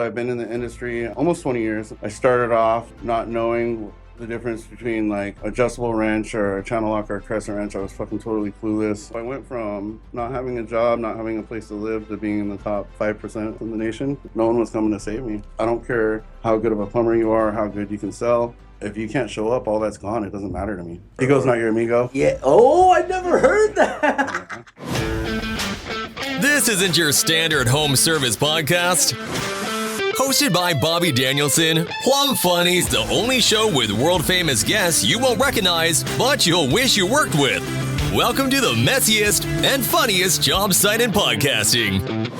I've been in the industry almost 20 years. I started off not knowing the difference between like adjustable wrench or a channel lock or a crescent wrench. I was fucking totally clueless. I went from not having a job, not having a place to live, to being in the top 5% in the nation. No one was coming to save me. I don't care how good of a plumber you are, how good you can sell. If you can't show up, all that's gone. It doesn't matter to me. Ego's not your amigo. Yeah. Oh, I never heard that. This isn't your standard home service podcast. Hosted by Bobby Danielson, Plum Funny's the only show with world-famous guests you won't recognize, but you'll wish you worked with. Welcome to the messiest and funniest job site in podcasting.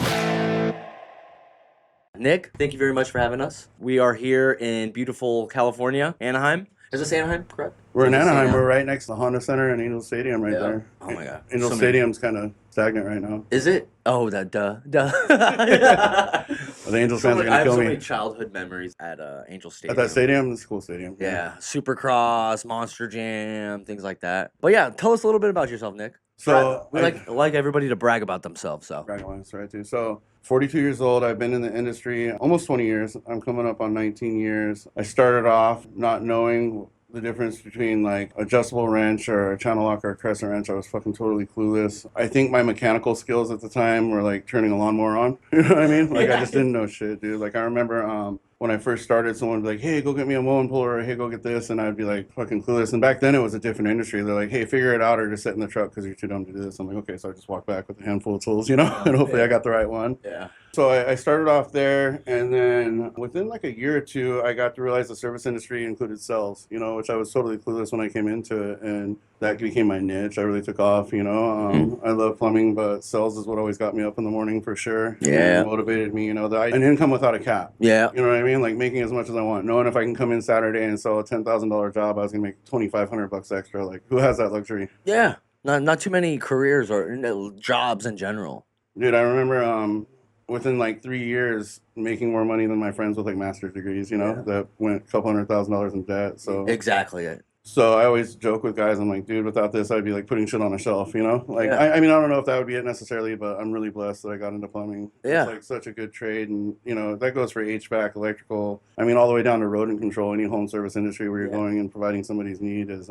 Nick, thank you very much for having us. We are here in beautiful California, Anaheim. Is this Anaheim, correct? We're in Anaheim. We're right next to the Honda Center and Angel Stadium right there. Oh my God. Angel Stadium's kind of stagnant right now. Is it? Oh, that duh. The Angels fans are going to kill me. I have so many childhood memories at Angel Stadium. At that stadium? It's a cool stadium. Yeah. Supercross, Monster Jam, things like that. But yeah, tell us a little bit about yourself, Nick. So we like everybody to brag about themselves. So brag on us, right? Too. So 42 years old. I've been in the industry almost 20 years. I'm coming up on 19 years. I started off not knowing the difference between like adjustable wrench or a channel lock or a crescent wrench. I was fucking totally clueless. I think my mechanical skills at the time were like turning a lawnmower on. You know what I mean? Like I just didn't know shit, dude. Like I remember when I first started, someone would be like, hey, go get me a mowing puller, or hey, go get this. And I'd be like fucking clueless. And back then it was a different industry. They're like, hey, figure it out or just sit in the truck because you're too dumb to do this. I'm like, okay. So I just walk back with a handful of tools, you know, and hopefully I got the right one. Yeah. So I started off there, and then within like a year or two, I got to realize the service industry included sales, you know, which I was totally clueless when I came into it, and that became my niche. I really took off, you know. I love plumbing, but sales is what always got me up in the morning for sure. Yeah. It motivated me, you know, an income without a cap. Yeah. You know what I mean? Like making as much as I want, knowing if I can come in Saturday and sell a $10,000 job, I was gonna make $2,500 extra. Like, who has that luxury? Yeah. Not too many careers or jobs in general. Dude, I remember within like 3 years making more money than my friends with like master's degrees, you know, that went a couple $100,000 in debt. So exactly. So I always joke with guys, I'm like, dude, without this, I'd be like putting shit on a shelf, you know? Like, I mean, I don't know if that would be it necessarily, but I'm really blessed that I got into plumbing. Yeah. It's like such a good trade. And, you know, that goes for HVAC, electrical. I mean, all the way down to rodent control, any home service industry where you're going and providing somebody's need is,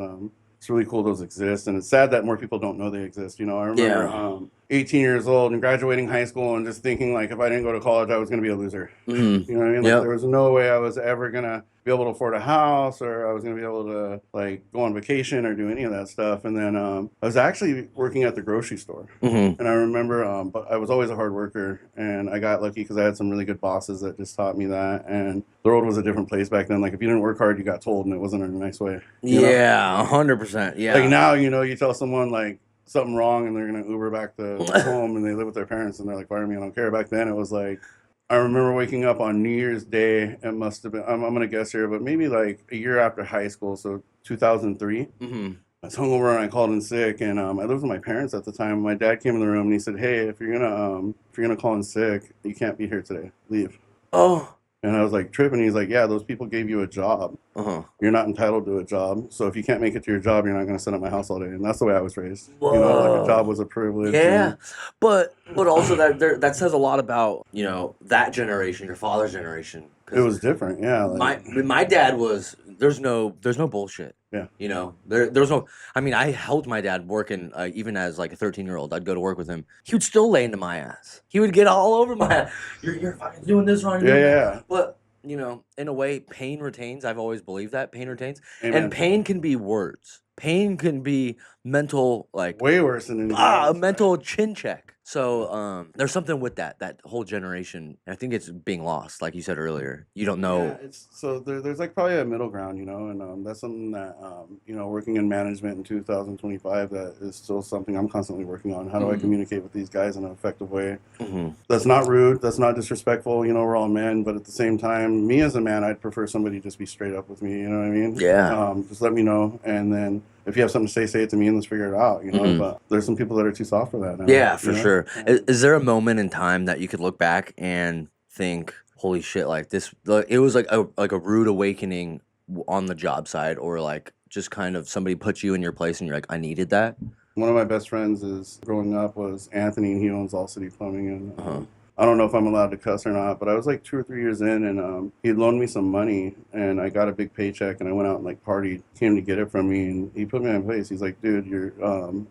it's really cool those exist. And it's sad that more people don't know they exist. You know, I remember 18 years old and graduating high school and just thinking like, if I didn't go to college, I was going to be a loser. Mm-hmm. You know what I mean? Like, there was no way I was ever going to be able to afford a house, or I was going to be able to like go on vacation or do any of that stuff. And then I was actually working at the grocery store. And I remember, but I was always a hard worker, and I got lucky because I had some really good bosses that just taught me that. And the world was a different place back then. Like if you didn't work hard, you got told, and it wasn't in a nice way. Yeah, 100%. Yeah. Like now, you know, you tell someone like something wrong and they're going to Uber back to home, and they live with their parents and they're like, fire me, I don't care. Back then it was like, I remember waking up on New Year's Day. It must have been, I'm going to guess here, but maybe like a year after high school. So 2003. I was hungover and I called in sick, and I lived with my parents at the time. My dad came in the room and he said, hey, if you're gonna call in sick, you can't be here today. Leave. Oh. And I was like tripping. He's like, yeah, those people gave you a job. You're not entitled to a job. So if you can't make it to your job, you're not going to sit at my house all day. And that's the way I was raised. Whoa. You know, like a job was a privilege. Yeah. But also that says a lot about, you know, that generation, your father's generation. It was different. Yeah. Like, my dad was, there's no bullshit. Yeah. You know, there's no, I mean, I helped my dad working, even as like a 13-year-old. I'd go to work with him. He would still lay into my ass. He would get all over my ass. You're fucking doing this wrong. Yeah. But, you know, in a way, pain retains. I've always believed that. Pain retains. Amen. And pain can be words. Pain can be mental, like. Way worse than anything a else. mental chin check. So there's something with that whole generation. And I think it's being lost, like you said earlier. You don't know. Yeah, so there's like probably a middle ground, you know, and that's something that, you know, working in management in 2025, that is still something I'm constantly working on. How do I communicate with these guys in an effective way? That's not rude. That's not disrespectful. You know, we're all men. But at the same time, me as a man, I'd prefer somebody just be straight up with me. You know what I mean? Yeah. Just let me know. And then if you have something to say it to me and let's figure it out, you know. But there's some people that are too soft for that now. Yeah, for you know? sure. Is there a moment in time that you could look back and think, holy shit, like this, like, it was like a rude awakening on the job side, or like just kind of somebody put you in your place and you're like, I needed that? One of my best friends is growing up was Anthony, and he owns All City Plumbing. And I don't know if I'm allowed to cuss or not, but I was like 2 or 3 years in, and he loaned me some money, and I got a big paycheck, and I went out and like partied. Came to get it from me, and he put me in place. He's like, dude, you're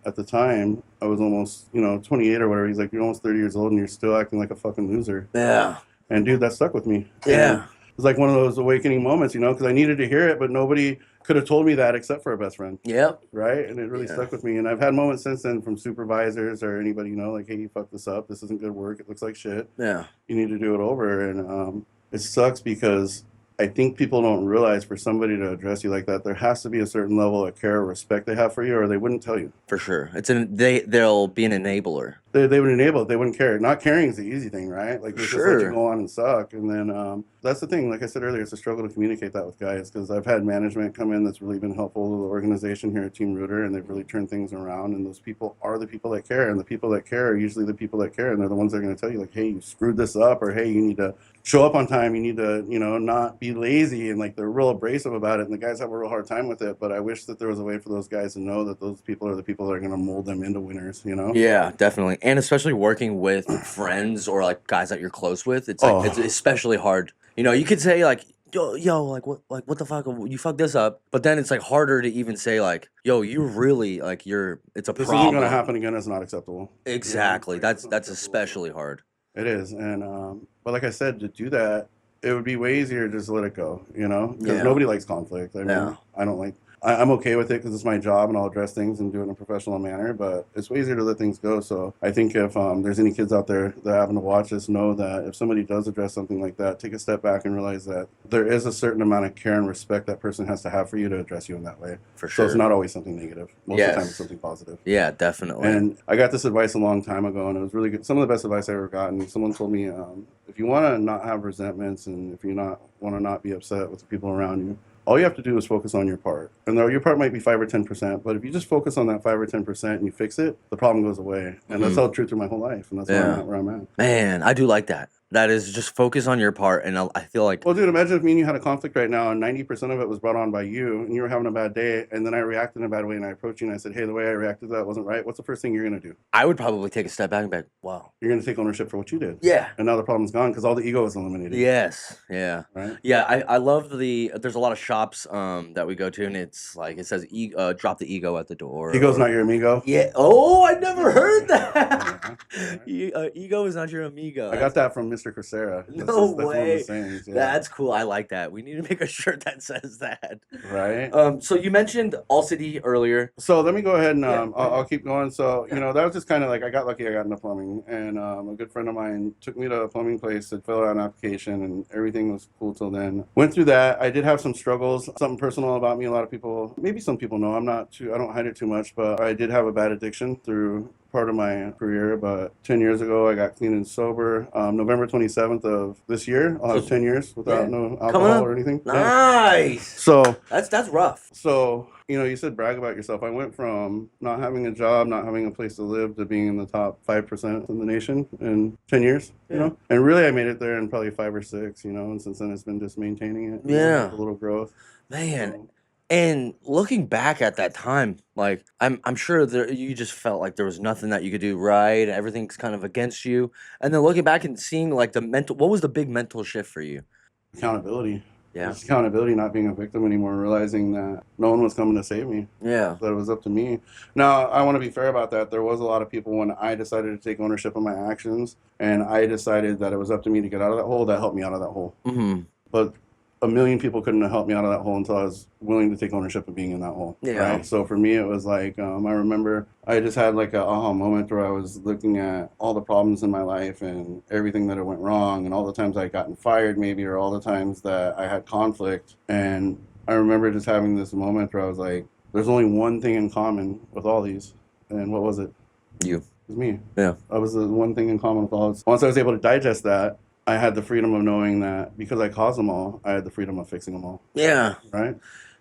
at the time I was almost 28 or whatever. He's like, you're almost 30 years old, and you're still acting like a fucking loser. Yeah. And dude, that stuck with me. Yeah. It was like one of those awakening moments, because I needed to hear it, but nobody could have told me that except for a best friend. Yep. Right? And it really stuck with me. And I've had moments since then from supervisors or anybody, like, hey, you fucked this up. This isn't good work. It looks like shit. Yeah. You need to do it over. And it sucks because I think people don't realize for somebody to address you like that, there has to be a certain level of care or respect they have for you, or they wouldn't tell you. For sure. They'll be an enabler. They would enable it. They wouldn't care. Not caring is the easy thing, right? Like, they just let you go on and suck. And then that's the thing. Like I said earlier, it's a struggle to communicate that with guys, because I've had management come in that's really been helpful to the organization here at Team Rooter, and they've really turned things around. And those people are the people that care. And the people that care are usually the people that care. And they're the ones that are going to tell you, like, hey, you screwed this up, or hey, you need to show up on time. You need to, not be lazy. And like, they're real abrasive about it. And the guys have a real hard time with it. But I wish that there was a way for those guys to know that those people are the people that are going to mold them into winners, Yeah, definitely. And especially working with friends or like guys that you're close with, it's like it's especially hard. You could say like, yo, like what the fuck, you fucked this up, but then it's like harder to even say like, yo, you really like it's a this problem. isn't going to happen again. It's not acceptable. Exactly. That's especially hard. It is. And but like I said, to do that, it would be way easier to just let it go, because nobody likes conflict. I mean, I don't like. I'm okay with it because it's my job and I'll address things and do it in a professional manner, but it's way easier to let things go. So I think if there's any kids out there that happen to watch this, know that if somebody does address something like that, take a step back and realize that there is a certain amount of care and respect that person has to have for you to address you in that way. For sure. So it's not always something negative. Most of the time it's something positive. Yeah, definitely. And I got this advice a long time ago, and it was really good. Some of the best advice I ever gotten. Someone told me, if you want to not have resentments and if you want to not be upset with the people around you, all you have to do is focus on your part. And though your part might be 5 or 10%, but if you just focus on that 5 or 10% and you fix it, the problem goes away. And that's held true through my whole life. And that's where I'm at. Man, I do like that. That is just focus on your part. And I feel like... Well, dude, imagine if me and you had a conflict right now and 90% of it was brought on by you and you were having a bad day, and then I reacted in a bad way and I approached you and I said, hey, the way I reacted to that wasn't right. What's the first thing you're going to do? I would probably take a step back and be like, wow. You're going to take ownership for what you did. Yeah. And now the problem's gone because all the ego is eliminated. Yes. Yeah. Right? Yeah, I love there's a lot of shops that we go to, and it's like, it says, drop the ego at the door. Ego's not your amigo. Yeah. Oh, I never heard that. Ego is not your amigo. I got that from Mr. Coursera. No that's way. One of the sayings, That's cool. I like that. We need to make a shirt that says that. Right. So you mentioned All City earlier. So let me go ahead and I'll keep going. So, that was just kind of like, I got lucky I got into plumbing. And a good friend of mine took me to a plumbing place that filled out an application, and everything was cool till then. Went through that. I did have some struggles, something personal about me. A lot of people, maybe some people know, I don't hide it too much, but I did have a bad addiction through part of my career. But 10 years ago, I got clean and sober. November 27th of this year, I'll have 10 years without no alcohol or anything. Nice. Yeah. So that's rough. So, you said brag about yourself. I went from not having a job, not having a place to live, to being in the top 5% in the nation in 10 years, And really I made it there in probably 5 or 6, and since then it's been just maintaining it. Yeah. A little growth. Man. So, and looking back at that time, like I'm sure you just felt like there was nothing that you could do right. Everything's kind of against you. And then looking back and seeing like what was the big mental shift for you? accountability. Yeah. Just accountability, not being a victim anymore, realizing that no one was coming to save me. Yeah. That it was up to me. Now, I want to be fair about that. There was a lot of people when I decided to take ownership of my actions and I decided that it was up to me to get out of that hole, that helped me out of that hole. Mm-hmm. But a million people couldn't have helped me out of that hole until I was willing to take ownership of being in that hole. Yeah. Right? So for me, it was like, I remember I just had like a aha moment where I was looking at all the problems in my life and everything that went wrong and all the times I'd gotten fired maybe, or all the times that I had conflict. And I remember just having this moment where I was like, there's only one thing in common with all these. And what was it? You. It was me. Yeah. I was the one thing in common with all this. Once I was able to digest that, I had the freedom of knowing that because I caused them all, I had the freedom of fixing them all. Yeah. Right?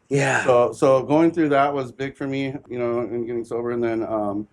Yeah. So going through that was big for me, and getting sober. And then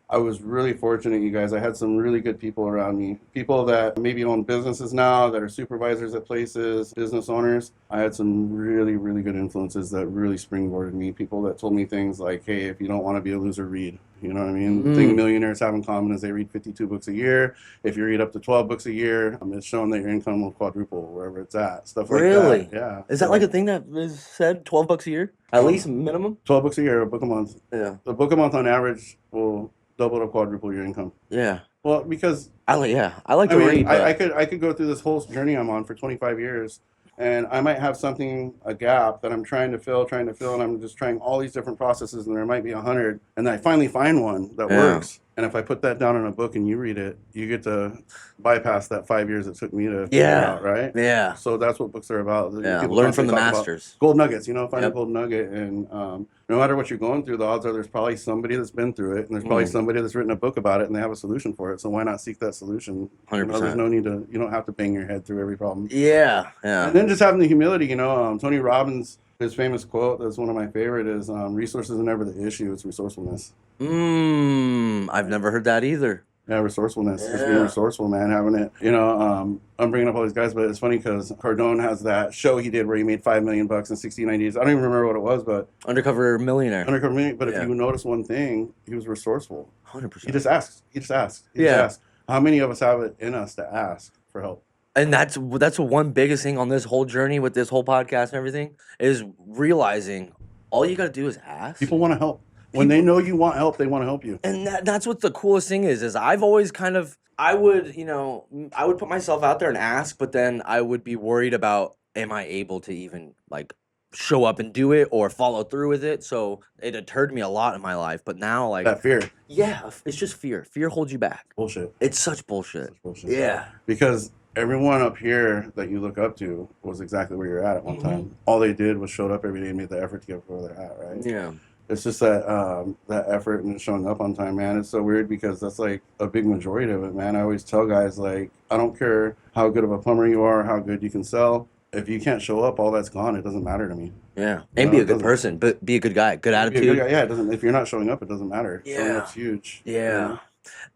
I was really fortunate, you guys. I had some really good people around me. People that maybe own businesses now, that are supervisors at places, business owners. I had some really, really good influences that really springboarded me. People that told me things like, hey, if you don't want to be a loser, read. You know what I mean? The thing millionaires have in common is they read 52 books a year. If you read up to 12 books a year, it's shown that your income will quadruple wherever it's at. Stuff like Really? that. Yeah. Is that like a thing that is said? $12 a year, at least minimum. 12 books a year, a book a month. Yeah. A book a month on average will double to quadruple your income. Yeah. Well, because I like to read. But... I could go through this whole journey I'm on for 25 years, and I might have a gap that I'm trying to fill, and I'm just trying all these different processes, and there might be 100, and then I finally find one that works. And if I put that down in a book and you read it, you get to bypass that 5 years it took me to figure out, right? Yeah. So that's what books are about. Yeah. People Learn from the talk masters. Gold nuggets, find a gold nugget. And no matter what you're going through, the odds are there's probably somebody that's been through it, and there's probably somebody that's written a book about it, and they have a solution for it. So why not seek that solution? 100%. There's no need to, you don't have to bang your head through every problem. Yeah. Yeah. And then just having the humility, Tony Robbins, his famous quote that's one of my favorite is resources are never the issue, it's resourcefulness. I've never heard that either. Yeah, resourcefulness. Just being resourceful, man, having it. I'm bringing up all these guys, but it's funny because Cardone has that show he did where he made $5 million in 69 days. I don't even remember what it was, but Undercover Millionaire. But if you notice one thing, he was resourceful. 100%. He just asked. He just asked. How many of us have it in us to ask for help? And that's one biggest thing on this whole journey with this whole podcast and everything is realizing all you got to do is ask. People want to help. When they know you want help, they want to help you. And that's what the coolest thing is I've always I would put myself out there and ask, but then I would be worried about, am I able to even show up and do it or follow through with it? So it deterred me a lot in my life. But now that fear. Yeah, it's just fear. Fear holds you back. Bullshit. It's such bullshit. Yeah. Because everyone up here that you look up to was exactly where you're at one time. All they did was showed up every day and made the effort to get where they're at, right? Yeah. It's just that effort and showing up on time, man. It's so weird because that's a big majority of it, man. I always tell guys, I don't care how good of a plumber you are, how good you can sell. If you can't show up, all that's gone. It doesn't matter to me. Yeah. And be a good person, but be a good guy, good attitude. Be a good guy. Yeah, it doesn't. If you're not showing up, it doesn't matter. Yeah. Showing up's huge. Yeah.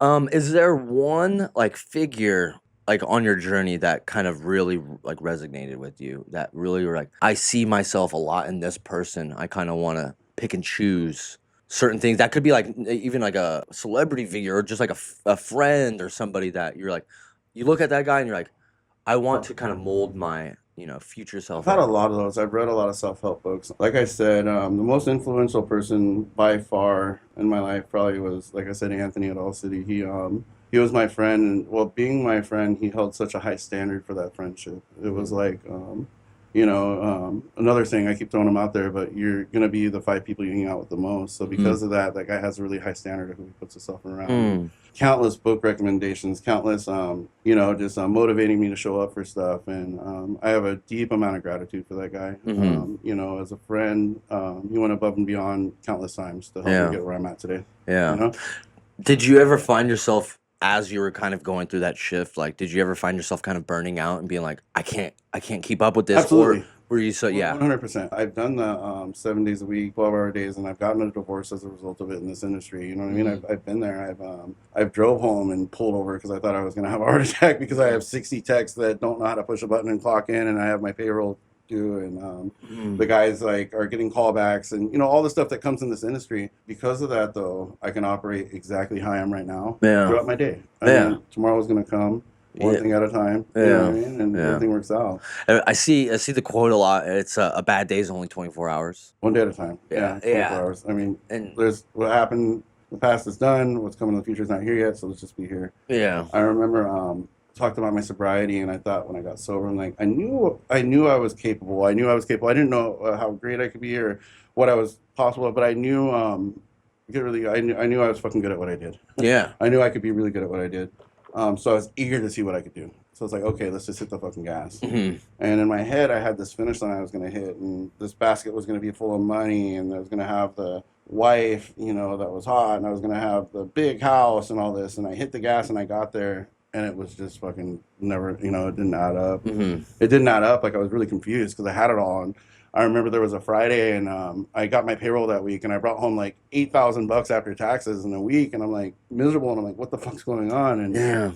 Is there one figure on your journey that kind of really resonated with you, that really were I see myself a lot in this person? I kind of want to pick and choose certain things. That could be even a celebrity figure or just a friend or somebody that you're you look at that guy and you're I want to kind of mold my future self. I've had a lot of those. I've read a lot of self-help books. Like I said, the most influential person by far in my life probably was, like I said, Anthony at All City. He was my friend, and being my friend, he held such a high standard for that friendship. It was another thing, I keep throwing him out there, but you're going to be the 5 people you hang out with the most. So because of that guy has a really high standard of who he puts himself around. Countless book recommendations, countless, just motivating me to show up for stuff. And I have a deep amount of gratitude for that guy. As a friend, he went above and beyond countless times to help me get where I'm at today. Yeah. Did you ever find yourself, as you were kind of going through that shift, did you ever find yourself kind of burning out and being I can't keep up with this? Absolutely. Or were you 100%. I've done the 7 days a week, 12-hour days, and I've gotten a divorce as a result of it in this industry. You know what I mean? I've been there. I've drove home and pulled over because I thought I was going to have a heart attack because I have 60 techs that don't know how to push a button and clock in, and I have my payroll due, and the guys are getting callbacks and all the stuff that comes in this industry. Because of that, though, I can operate exactly how I am right now throughout my day. I mean, tomorrow's going to come one thing at a time. You know what I mean? And everything works out. I see the quote a lot. It's a bad day is only 24 hours. One day at a time. 24 hours. I mean, there's what happened. The past is done. What's coming in the future is not here yet. So let's just be here. Yeah. I remember talked about my sobriety, and I thought when I got sober, I'm I knew I was capable. I didn't know how great I could be or what I was possible, but I knew I knew I was fucking good at what I did. Yeah. I knew I could be really good at what I did. So I was eager to see what I could do. So it's okay, let's just hit the fucking gas. And in my head, I had this finish line I was going to hit, and this basket was going to be full of money, and I was going to have the wife, that was hot, and I was going to have the big house and all this. And I hit the gas, and I got there, and it was just fucking never, it didn't add up. It didn't add up. I was really confused because I had it all. And I remember there was a Friday, and I got my payroll that week, and I brought home $8,000 after taxes in a week, and I'm miserable, and I'm what the fuck's going on? And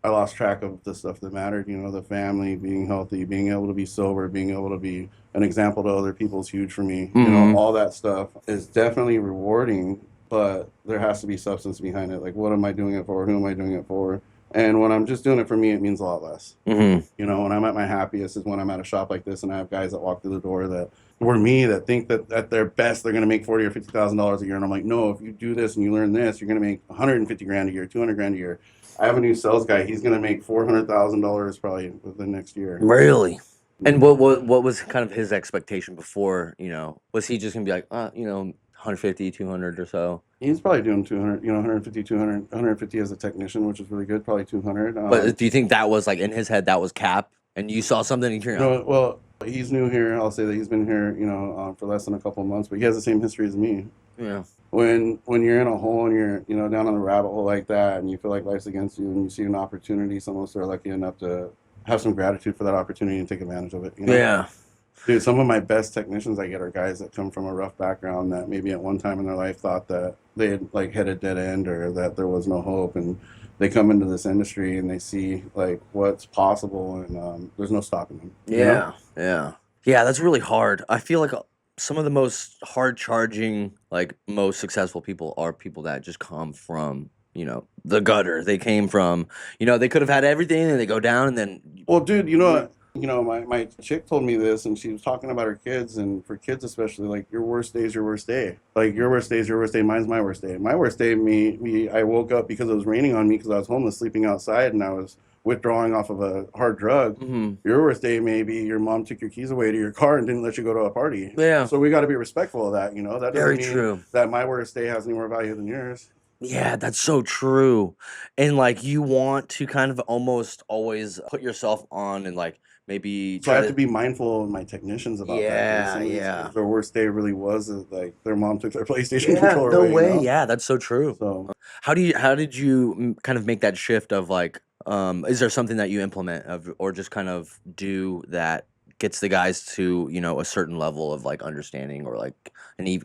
I lost track of the stuff that mattered, the family, being healthy, being able to be sober, being able to be an example to other people is huge for me. All that stuff is definitely rewarding, but there has to be substance behind it. Like, what am I doing it for? Who am I doing it for? And when I'm just doing it for me, it means a lot less. Mm-hmm. You know, when I'm at my happiest is when I'm at a shop like this and I have guys that walk through the door that were me, that think that at their best they're going to make $40,000 or $50,000 a year, and I'm like, no, if you do this and you learn this, you're going to make 150 grand a year, 200 grand a year. I have a new sales guy. He's going to make $400,000 probably within next year. Really? And what was kind of his expectation before, you know, was he just gonna be like, you know, 150, 200 or so? He's probably doing 200, you know, 150, 200, 150 as a technician, which is really good, probably 200. But do you think that was like in his head, that was cap, and you saw something and you're No, well, he's new here. I'll say that he's been here, you know, for less than a couple of months, but he has the same history as me. yeah. When you're in a hole and you're, you know, down on the rabbit hole like that, and you feel like life's against you, and you see an opportunity, some of us are lucky enough to have some gratitude for that opportunity and take advantage of it. You know? Yeah. Dude, some of my best technicians I get are guys that come from a rough background that maybe at one time in their life thought that they had like hit a dead end or that there was no hope, and they come into this industry and they see like what's possible, and there's no stopping them. Yeah. You know? Yeah. Yeah. That's really hard. I feel like some of the most hard charging, like most successful people are people that just come from, you know, the gutter. They came from, you know, they could have had everything and they go down and then. Well, dude, you know what? You know, my chick told me this, and she was talking about her kids, and for kids especially, like, your worst day is your worst day. Like, your worst day is your worst day. Mine's my worst day. My worst day, I woke up because it was raining on me because I was homeless, sleeping outside, and I was withdrawing off of a hard drug. Mm-hmm. Your worst day, maybe your mom took your keys away to your car and didn't let you go to a party. Yeah. So we got to be respectful of that, you know? That doesn't Very mean true. that my worst day has any more value than yours. Yeah, that's so true. And like you want to kind of almost always put yourself on and like maybe So I have to be mindful of my technicians about that. Yeah, Because yeah. their worst day really was like their mom took their PlayStation Yeah, controller no away. way. You know? Yeah, that's so true. So How did you kind of make that shift of like, is there something that you implement or just kind of do that gets the guys to, you know, a certain level of like understanding or like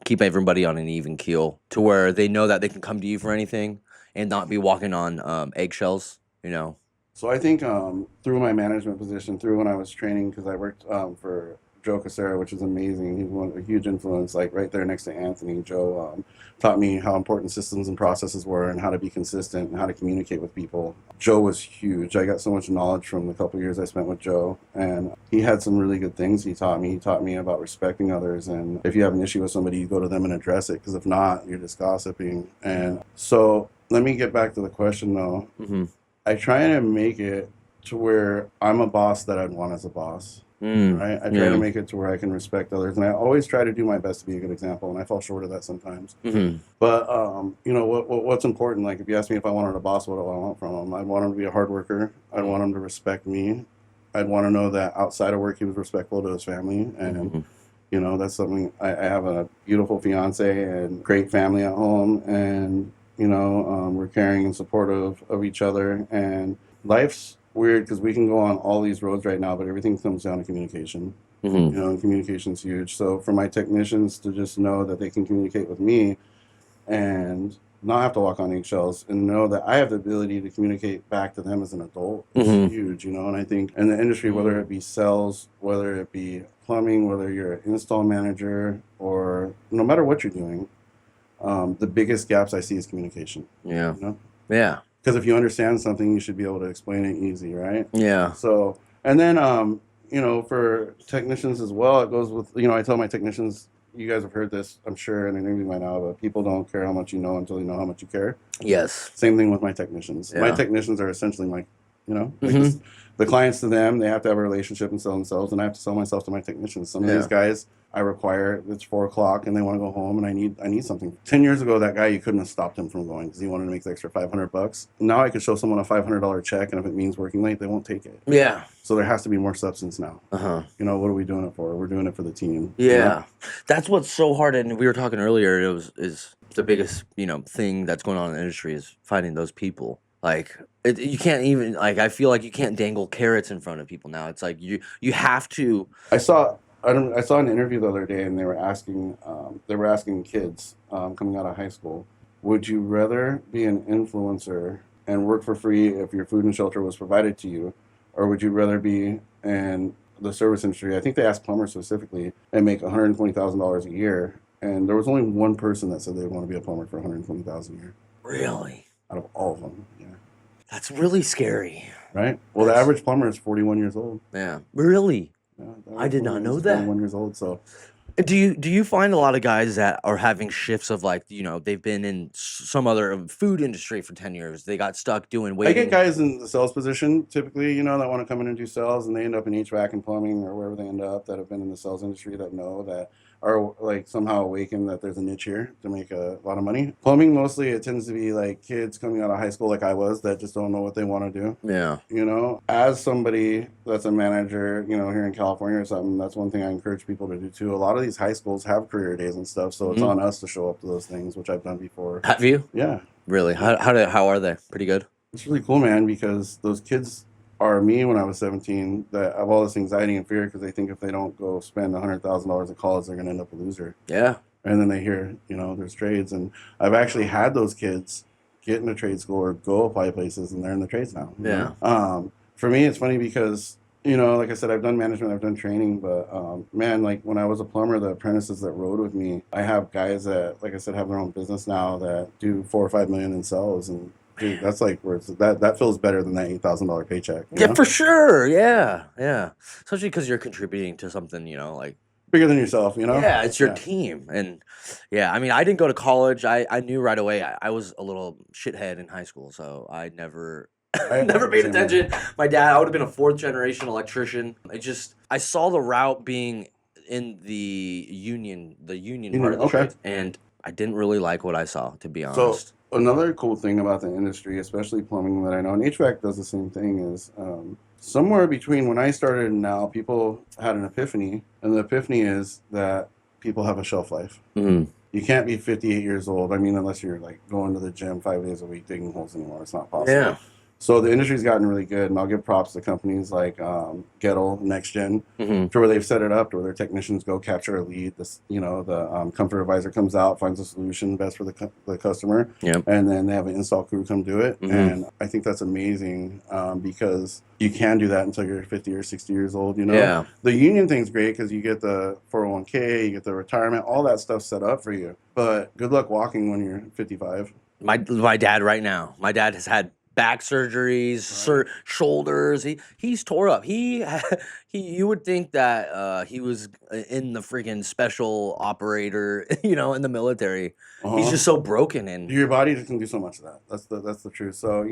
keep everybody on an even keel to where they know that they can come to you for anything and not be walking on eggshells, you know? So I think through my management position, through when I was training, because I worked for Joe Casera, which is amazing. He's a huge influence, like right there next to Anthony. Joe taught me how important systems and processes were and how to be consistent and how to communicate with people. Joe was huge. I got so much knowledge from the couple years I spent with Joe, and he had some really good things he taught me. He taught me about respecting others, and if you have an issue with somebody, you go to them and address it, because if not, you're just gossiping. And so let me get back to the question, though. Mm-hmm. I try to make it to where I'm a boss that I'd want as a boss. Right? I try to make it to where I can respect others, and I always try to do my best to be a good example, and I fall short of that sometimes. Mm-hmm. But you know what's important? Like if you ask me if I wanted a boss, what do I want from him? I'd want him to be a hard worker. I'd want him to respect me. I'd want to know that outside of work he was respectful to his family, and you know that's something. I have a beautiful fiance and great family at home, and you know we're caring and supportive of each other, and life's weird because we can go on all these roads right now, but everything comes down to communication. Mm-hmm. You know, and communication's huge. So for my technicians to just know that they can communicate with me and not have to walk on eggshells and know that I have the ability to communicate back to them as an adult is huge, you know. And I think in the industry, whether it be sales, whether it be plumbing, whether you're an install manager, or no matter what you're doing, the biggest gaps I see is communication. Yeah. You know? Yeah. Because if you understand something, you should be able to explain it easy, right? Yeah. So, and then, you know, for technicians as well, it goes with, you know, I tell my technicians, you guys have heard this, I'm sure, in an interview by now, but people don't care how much you know until you know how much you care. Yes. Same thing with my technicians. Yeah. My technicians are essentially my, you know, like Mhm. the clients to them, they have to have a relationship and sell themselves, and I have to sell myself to my technicians. Some of these guys, I require, it's 4 o'clock and they want to go home, and I need something. 10 years ago, that guy, you couldn't have stopped him from going because he wanted to make the extra $500. Now I could show someone a $500 check, and if it means working late, they won't take it. Yeah. So there has to be more substance now. Uh-huh. You know, what are we doing it for? We're doing it for the team. Yeah. You know? That's what's so hard, and we were talking earlier, is the biggest, you know, thing that's going on in the industry is finding those people. Like you can't even, like, I feel like you can't dangle carrots in front of people now. It's like you have to. I saw an interview the other day, and they were asking kids coming out of high school, would you rather be an influencer and work for free if your food and shelter was provided to you, or would you rather be in the service industry? I think they asked plumbers specifically and make $120,000 a year and there was only one person that said they want to be a plumber for 120,000 a year Really? out of all of them. Yeah. That's really scary. Right. Well, the average plumber is 41 years old. Yeah. Really? Yeah, I did not know that. 41 years old. So Do you find a lot of guys that are having shifts of like, they've been in some other food industry for 10 years. They got stuck doing I waiting. get guys in the sales position typically, that want to come in and do sales, and they end up in HVAC and plumbing or wherever they end up, that have been in the sales industry, that know that are like somehow awakened that there's a niche here to make a lot of money. Plumbing, mostly it tends to be like kids coming out of high school like I was, that just don't know what they want to do. Yeah. As somebody that's a manager, here in California or something, that's one thing I encourage people to do too. A lot of these high schools have career days and stuff, so it's on us to show up to those things, which I've done before. Have you? Yeah. Really? How are they? Pretty good? It's really cool, man, because those kids are me when I was 17, that have all this anxiety and fear because they think if they don't go spend $100,000 at college, they're going to end up a loser. Yeah. And then they hear, there's trades. And I've actually had those kids get into trade school or go apply places, and they're in the trades now. Yeah. For me, it's funny because, like I said, I've done management, I've done training, but man, like when I was a plumber, the apprentices that rode with me, I have guys that, like I said, have their own business now that do 4 or 5 million in sales. And dude, that's like where that feels better than that $8,000 paycheck. Yeah, for sure. Yeah. Yeah. Especially because you're contributing to something, like bigger than yourself, Yeah, it's your team. And yeah, I mean, I didn't go to college. I knew right away. I was a little shithead in high school, so I never never paid attention. My dad, I would have been a 4th generation electrician. I saw the route being in the union part of the trade, and I didn't really like what I saw, to be honest. So another cool thing about the industry, especially plumbing, that I know, and HVAC does the same thing, is somewhere between when I started and now, people had an epiphany, and the epiphany is that people have a shelf life. Mm-hmm. You can't be 58 years old. I mean, unless you're like going to the gym 5 days a week digging holes anymore. It's not possible. Yeah. So the industry's gotten really good, and I'll give props to companies like Gettle, NextGen, to where they've set it up to where their technicians go capture a lead. The comfort advisor comes out, finds a solution best for the customer, and then they have an install crew come do it. And I think that's amazing because you can do that until you're 50 or 60 years old. Yeah. The union thing's great because you get the 401k, you get the retirement, all that stuff set up for you. But good luck walking when you're 55. My dad right now. My dad has had back surgeries, shoulders. He's tore up. He you would think that he was in the freaking special operator, in the military. He's just so broken. And your body just can do so much of that. That's the truth. So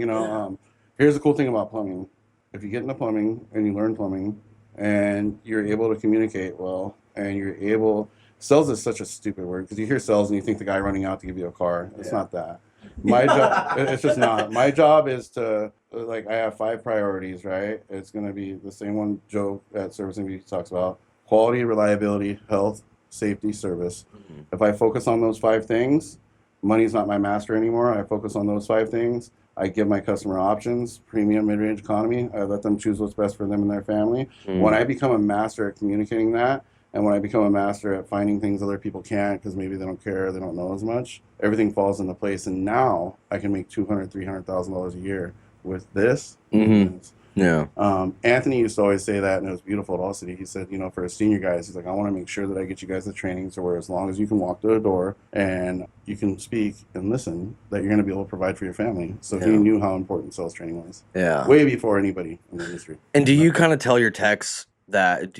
here's the cool thing about plumbing. If you get into plumbing and you learn plumbing and you're able to communicate well, and you're able, sales is such a stupid word because you hear sales and you think the guy running out to give you a car. It's not that. My job, it's just not. My job is to, I have 5 priorities, right? It's going to be the same one Joe at Service MV talks about: quality, reliability, health, safety, service. If I focus on those 5 things, money's not my master anymore. I focus on those 5 things. I give my customer options, premium, mid-range, economy. I let them choose what's best for them and their family. When I become a master at communicating that, and when I become a master at finding things other people can't because maybe they don't care, they don't know as much, everything falls into place. And now I can make $200,000, $300,000 a year with this. Yeah. Anthony used to always say that, and it was beautiful at All City. He said, for his senior guys, he's like, I want to make sure that I get you guys the training to where as long as you can walk to the door and you can speak and listen, that you're going to be able to provide for your family. So he knew how important sales training was. Yeah. Way before anybody in the industry. And do you kind of tell your techs that,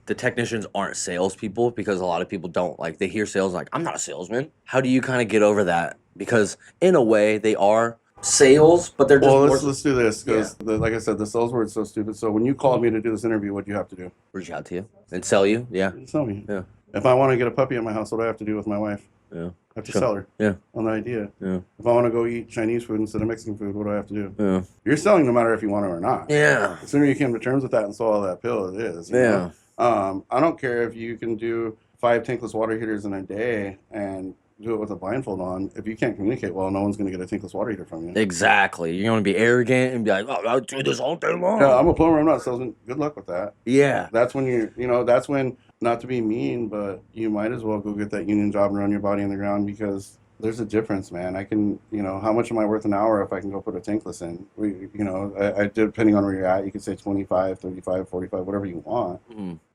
the technicians aren't salespeople? Because a lot of people don't. They hear sales I'm not a salesman. How do you kind of get over that? Because in a way, they are sales, but they're just let's do this because, like I said, the sales word's so stupid. So when you called me to do this interview, what do you have to do? Reach out to you and sell you. Yeah. Sell me. Yeah. If I want to get a puppy in my house, what do I have to do with my wife? Yeah. I have to sell her. Yeah. On the idea. Yeah. If I want to go eat Chinese food instead of Mexican food, what do I have to do? Yeah. You're selling no matter if you want to or not. Yeah. The sooner you came to terms with that and swallow that pill, it is. You know? I don't care if you can do 5 tankless water heaters in a day and do it with a blindfold on. If you can't communicate well, no one's going to get a tankless water heater from you. Exactly. You're going to be arrogant and be like, oh, I'll do this all day long. Yeah, I'm a plumber. I'm not a salesman. Good luck with that. Yeah. That's when that's when, not to be mean, but you might as well go get that union job and run your body in the ground because there's a difference, man. I can, how much am I worth an hour if I can go put a tankless in? I depending on where you're at, you could say 25, 35, 45, whatever you want.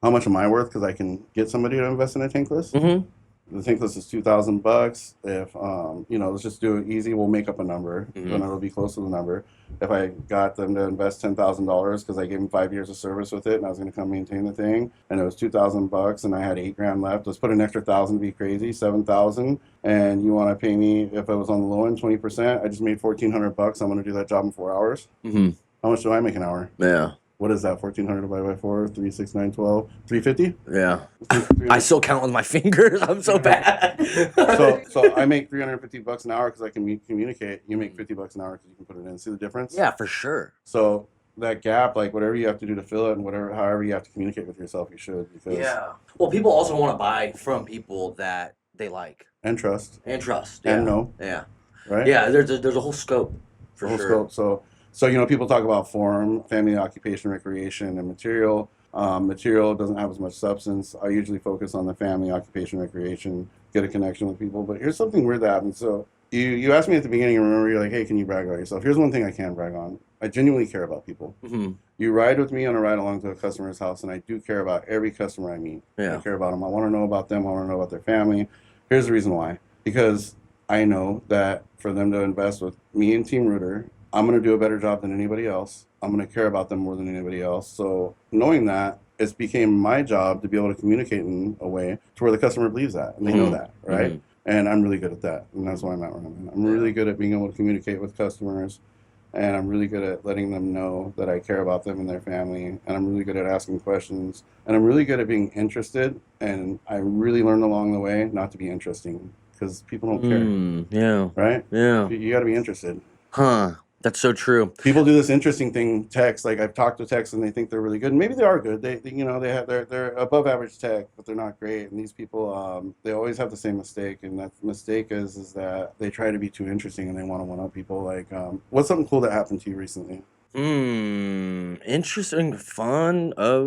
How much am I worth because I can get somebody to invest in a tankless? the thankless is $2,000. If let's just do it easy. We'll make up a number, Mhm. then it'll be close to the number. If I got them to invest $10,000 because I gave them 5 years of service with it, and I was going to come maintain the thing, and it was $2,000, and I had $8,000 left. Let's put an extra 1,000 to be crazy, 7,000. And you want to pay me, if I was on the low end, 20%. I just made $1,400. I'm going to do that job in 4 hours. Mm-hmm. How much do I make an hour? Yeah. What is that? 1,400 divided by 4, 3, 6, 9, 12, 350. Yeah. I still count with my fingers. I'm so bad. So I make $350 an hour because I can communicate. You make $50 an hour because you can put it in. See the difference? Yeah, for sure. So that gap, like whatever you have to do to fill it, and however you have to communicate with yourself, you should. Because Well, people also want to buy from people that they like and trust and trust. and know. Yeah. Right. Yeah. There's a whole scope for The whole sure. scope. So people talk about form, family, occupation, recreation, and material. Material doesn't have as much substance. I usually focus on the family, occupation, recreation, get a connection with people. But here's something weird that happened. So you asked me at the beginning, remember, you're like, hey, can you brag about yourself? Here's one thing I can brag on. I genuinely care about people. Mm-hmm. You ride with me on a ride along to a customer's house, and I do care about every customer I meet. Yeah. I care about them. I want to know about them. I want to know about their family. Here's the reason why. Because I know that for them to invest with me and Team Rooter, I'm going to do a better job than anybody else. I'm going to care about them more than anybody else. So knowing that, it's became my job to be able to communicate in a way to where the customer believes that, and they know that, right? And I'm really good at that, and that's why I'm at where I'm at. I'm really good at being able to communicate with customers, and I'm really good at letting them know that I care about them and their family, and I'm really good at asking questions, and I'm really good at being interested, and I really learned along the way not to be interesting, because people don't care, Yeah. right? Yeah. You got to be interested. Huh. That's so true. People do this interesting thing, techs. Like I've talked to techs and they think they're really good, and maybe they are good. They're above average tech, but they're not great. And these people, they always have the same mistake, and that mistake is that they try to be too interesting and they want to one up people. Like, what's something cool that happened to you recently? Interesting, fun. Tell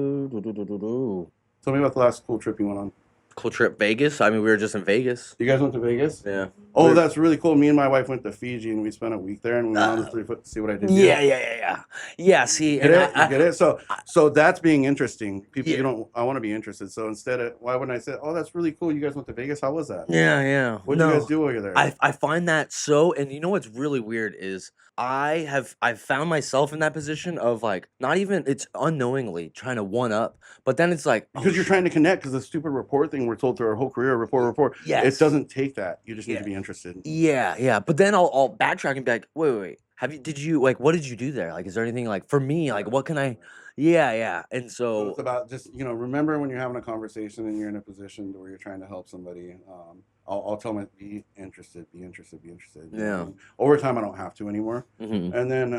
me about the last cool trip you went on. Cool trip, Vegas. I mean, we were just in Vegas. You guys went to Vegas? Yeah. Oh, that's really cool. Me and my wife went to Fiji, and we spent a week there, and we went on the 3 foot to see what I did. Yeah. See, Get it? and You get it? So that's being interesting. People, I want to be interested. So instead of, why wouldn't I say, oh, that's really cool. You guys went to Vegas. How was that? Yeah. What did you guys do while you're there? I find that so, and you know what's really weird is I've found myself in that position of like not even it's unknowingly trying to one up, but then it's like because you're trying to connect. Because the stupid report thing we're told through our whole career, report. Yes. It doesn't take that. You just need to be interested. Yeah. But then I'll backtrack and be like, wait. Did you like what did you do there? Like, is there anything like for me? Like, what can I? Yeah. And So so it's about just remember when you're having a conversation and you're in a position where you're trying to help somebody. I'll tell them be interested. Yeah. Over time, I don't have to anymore. Mhm. And then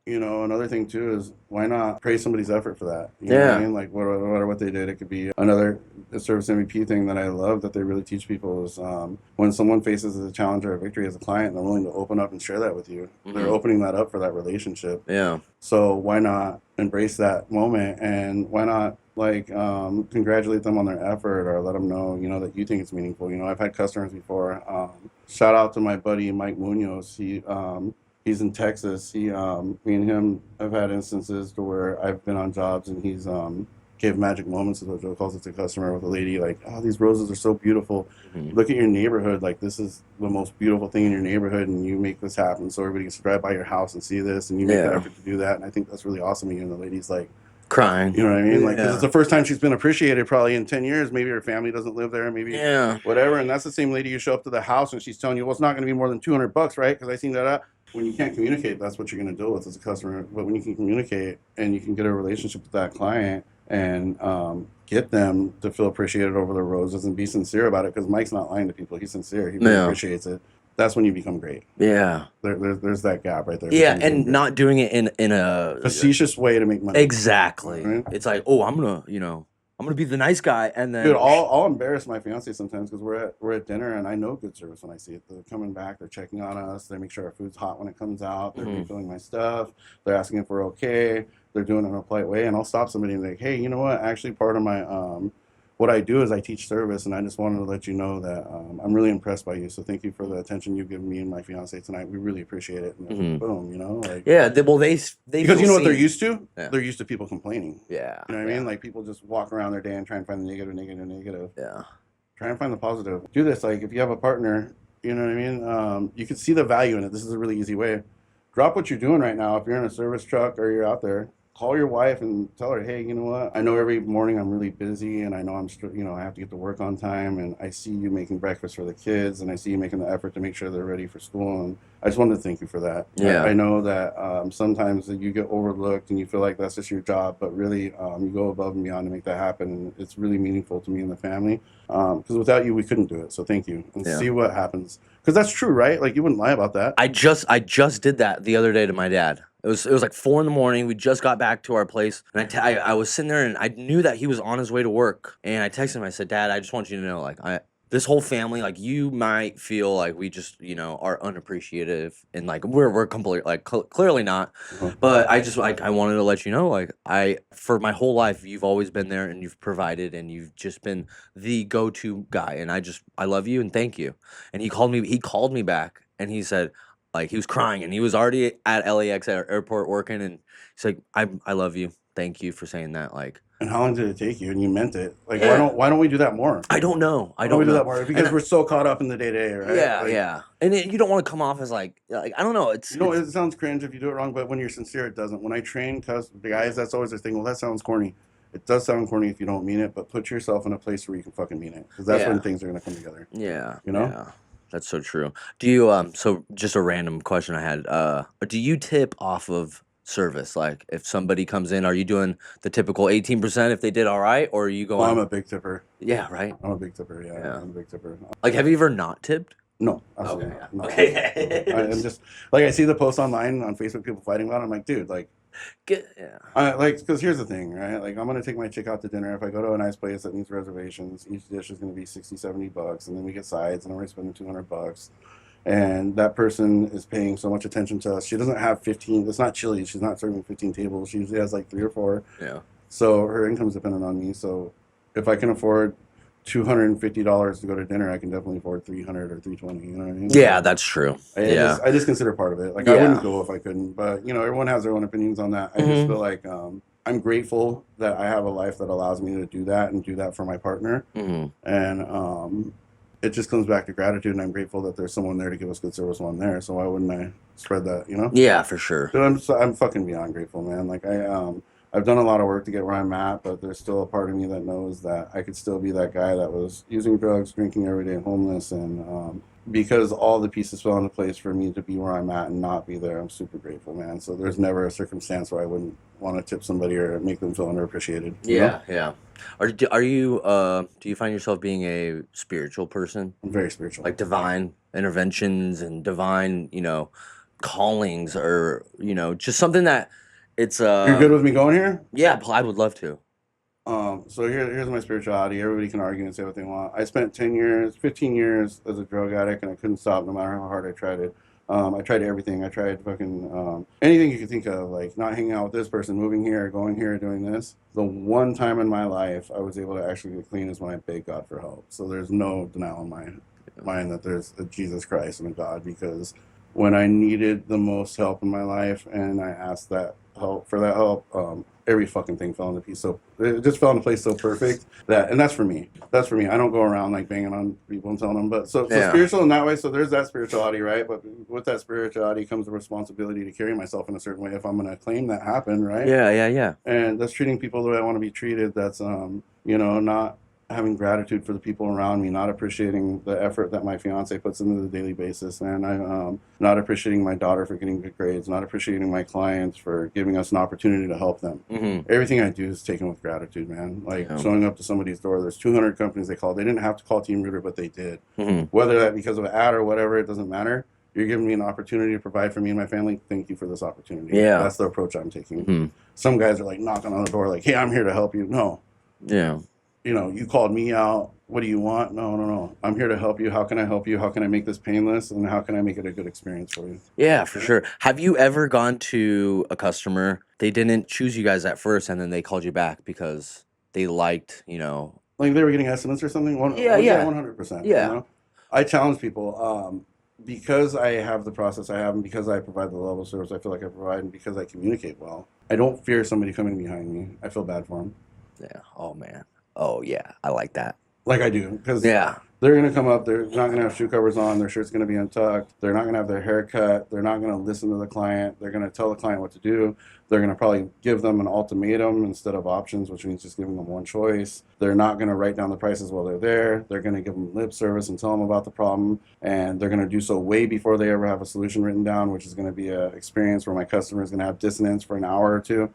another thing too is why not praise somebody's effort for that? You know what I mean? Like no matter what they did, it could be another service MVP thing that I love that they really teach people is when someone faces a challenge or a victory as a client, they're willing to open up and share that with you. They're opening that up for that relationship. Yeah. So why not embrace that moment, and why not congratulate them on their effort, or let them know that you think it's meaningful. I've had customers before. Shout out to my buddy Mike Munoz. He's in Texas. Me and him have had instances to where I've been on jobs and he's gave magic moments, as what Joe calls it, to a customer with a lady like, oh, these roses are so beautiful. Look at your neighborhood. Like, this is the most beautiful thing in your neighborhood, and you make this happen so everybody can drive by your house and see this, and you make the effort to do that. And I think that's really awesome. And the lady's like crying. You know what I mean? Like, 'cause it's the first time she's been appreciated probably in 10 years. Maybe her family doesn't live there, maybe whatever. And that's the same lady you show up to the house and she's telling you, well, it's not going to be more than $200, right? Because I seen that out. When you can't communicate, that's what you're going to deal with as a customer. But when you can communicate and you can get a relationship with that client and get them to feel appreciated over the roses and be sincere about it, because Mike's not lying to people. He's sincere. He really appreciates it. That's when you become great. Yeah. There's that gap right there. Yeah, and not doing it in a facetious way to make money. Exactly. Right? It's like, oh, I'm gonna be the nice guy, and then dude, I'll embarrass my fiance sometimes because we're at dinner and I know good service when I see it. They're coming back, they're checking on us, they make sure our food's hot when it comes out, they're refilling my stuff, they're asking if we're okay, they're doing it in a polite way, and I'll stop somebody and be like, hey, you know what? Actually, part of my what I do is I teach service, and I just wanted to let you know that I'm really impressed by you. So thank you for the attention you've given me and my fiance tonight. We really appreciate it. And boom, they because you know what they're used to? Yeah. They're used to people complaining. Yeah. You know what I mean? Like, people just walk around their day and try and find the negative. Yeah. try and find the positive. Do this, like if you have a partner, you know what I mean? You can see the value in it. This is a really easy way. Drop what you're doing right now. If you're in a service truck or you're out there, call your wife and tell her, hey, you know what? I know every morning I'm really busy and I know I have to get to work on time, and I see you making breakfast for the kids and I see you making the effort to make sure they're ready for school, and I just wanted to thank you for that. Yeah. I know that sometimes you get overlooked and you feel like that's just your job, but really you go above and beyond to make that happen, and it's really meaningful to me and the family, because without you we couldn't do it. So thank you, and see what happens, because that's true, right? Like you wouldn't lie about that. I just did that the other day to my dad. It was like 4 a.m. We just got back to our place, and I was sitting there, and I knew that he was on his way to work. And I texted him. I said, "Dad, I just want you to know, like, this whole family, like, you might feel like we just, are unappreciative, and like we're completely like clearly not. But I just I wanted to let you know, like, for my whole life, you've always been there, and you've provided, and you've just been the go-to guy, and I love you and thank you." And he called me back, and he said. Like, he was crying, and he was already at LAX airport working, and he's like, I love you. Thank you for saying that. Like, and how long did it take you? And you meant it. Like, why don't we do that more? I don't know. Why don't we do that more? Because we're so caught up in the day-to-day, right? Yeah, yeah. And you don't want to come off as like I don't know. It sounds cringe if you do it wrong, but when you're sincere, it doesn't. When I train the guys, that's always their thing. Well, that sounds corny. It does sound corny if you don't mean it, but put yourself in a place where you can fucking mean it, because that's when things are going to come together. Yeah. You know? Yeah. That's so true. Do you so just a random question I had. Do you tip off of service? Like, if somebody comes in, are you doing the typical 18% if they did all right, or are you going? Well, I'm a big tipper. Yeah, right. I'm a big tipper. Yeah. I'm a big tipper. Like, have you ever not tipped? No, absolutely Okay. not. Okay. I'm just like, I see the posts online on Facebook, people fighting about it. I'm like, dude, like. Because here's the thing, right? Like, I'm gonna take my chick out to dinner. If I go to a nice place that needs reservations, each dish is gonna be $60-$70, and then we get sides, and I'm already spending $200. And that person is paying so much attention to us. She doesn't have 15. It's not Chili's. She's not serving 15 tables. She usually has like 3 or 4. Yeah. So her income's dependent on me. So if I can afford $250 to go to dinner, I can definitely afford $300 or $320. You know what I mean? Yeah, that's true. I just consider part of it. Like, I wouldn't go if I couldn't, but everyone has their own opinions on that. I just feel like I'm grateful that I have a life that allows me to do that and do that for my partner. And it just comes back to gratitude, and I'm grateful that there's someone there to give us good service while I'm there. So why wouldn't I spread that? Yeah, for sure. Dude, I'm fucking beyond grateful, man. Like, I've done a lot of work to get where I'm at, but there's still a part of me that knows that I could still be that guy that was using drugs, drinking every day, homeless, and because all the pieces fell into place for me to be where I'm at and not be there, I'm super grateful, man. So there's never a circumstance where I wouldn't want to tip somebody or make them feel underappreciated. Yeah. Are you do you find yourself being a spiritual person? I'm very spiritual. Like divine interventions and divine, callings, or just something that it's You're good with me going here? Yeah, I would love to. So here's my spirituality. Everybody can argue and say what they want. I spent 15 years as a drug addict, and I couldn't stop no matter how hard I tried it. I tried everything. I tried fucking anything you could think of, like not hanging out with this person, moving here, going here, doing this. The one time in my life I was able to actually get clean is when I begged God for help. So there's no denial in my mind that there's a Jesus Christ and a God, because when I needed the most help in my life and I asked that help, every fucking thing fell into place. So it just fell into place so perfect and that's for me. That's for me. I don't go around like banging on people and telling them, but so spiritual in that way. So there's that spirituality, right? But with that spirituality comes the responsibility to carry myself in a certain way if I'm going to claim that happened, right? Yeah. And that's treating people the way I want to be treated. That's not having gratitude for the people around me, not appreciating the effort that my fiance puts into the daily basis, and I'm not appreciating my daughter for getting good grades, not appreciating my clients for giving us an opportunity to help them. Everything I do is taken with gratitude, man. Like showing up to somebody's door. There's 200 companies they called. They didn't have to call Team Rooter, but they did. Whether that because of an ad or whatever, it doesn't matter. You're giving me an opportunity to provide for me and my family. Thank you for this opportunity. Yeah. That's the approach I'm taking. Some guys are like knocking on the door like, hey, I'm here to help you. No. Yeah. You called me out. What do you want? No. I'm here to help you. How can I help you? How can I make this painless? And how can I make it a good experience for you? Yeah, for sure. Have you ever gone to a customer, they didn't choose you guys at first, and then they called you back because they liked, Like they were getting estimates or something? 100%. Yeah. I challenge people. Because I have the process I have, and because I provide the level of service I feel like I provide, and because I communicate well, I don't fear somebody coming behind me. I feel bad for them. Yeah. Oh, man. Oh, yeah. I like that. like I do, because Yeah. they're going to come up, they're not going to have shoe covers on, their shirt's going to be untucked, they're not going to have their hair cut, they're not going to listen to the client, they're going to tell the client what to do, they're going to probably give them an ultimatum instead of options, which means just giving them one choice. They're not going to write down the prices while they're there, they're going to give them lip service and tell them about the problem, and they're going to do so way before they ever have a solution written down, which is going to be an experience where my customer is going to have dissonance for an hour or two.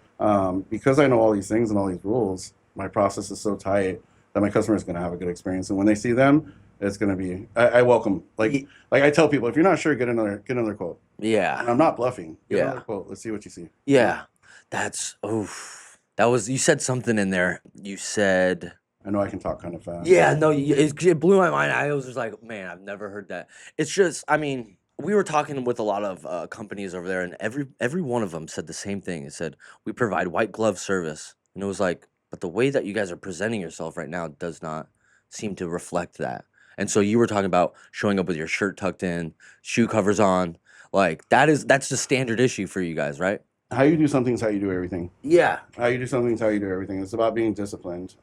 Because I know all these things and all these rules, my process is so tight that my customer is going to have a good experience. And when they see them, it's going to be, I welcome, like I tell people, if you're not sure, get another quote. Yeah. And I'm not bluffing. Get Yeah. another quote. Let's see what you see. Yeah. That's, oof. That was, you said something in there. You said, I know I can talk kind of fast. yeah, no, it blew my mind. I was just like, man, I've never heard that. It's just, I mean, we were talking with a lot of companies over there, and every one of them said the same thing. It said, we provide white glove service. And it was like, but the way that you guys are presenting yourself right now does not seem to reflect that. And so you were talking about showing up with your shirt tucked in, shoe covers on. Like, that's the standard issue for you guys, right? How you do something is how you do everything. Yeah. How you do something is how you do everything. It's about being disciplined.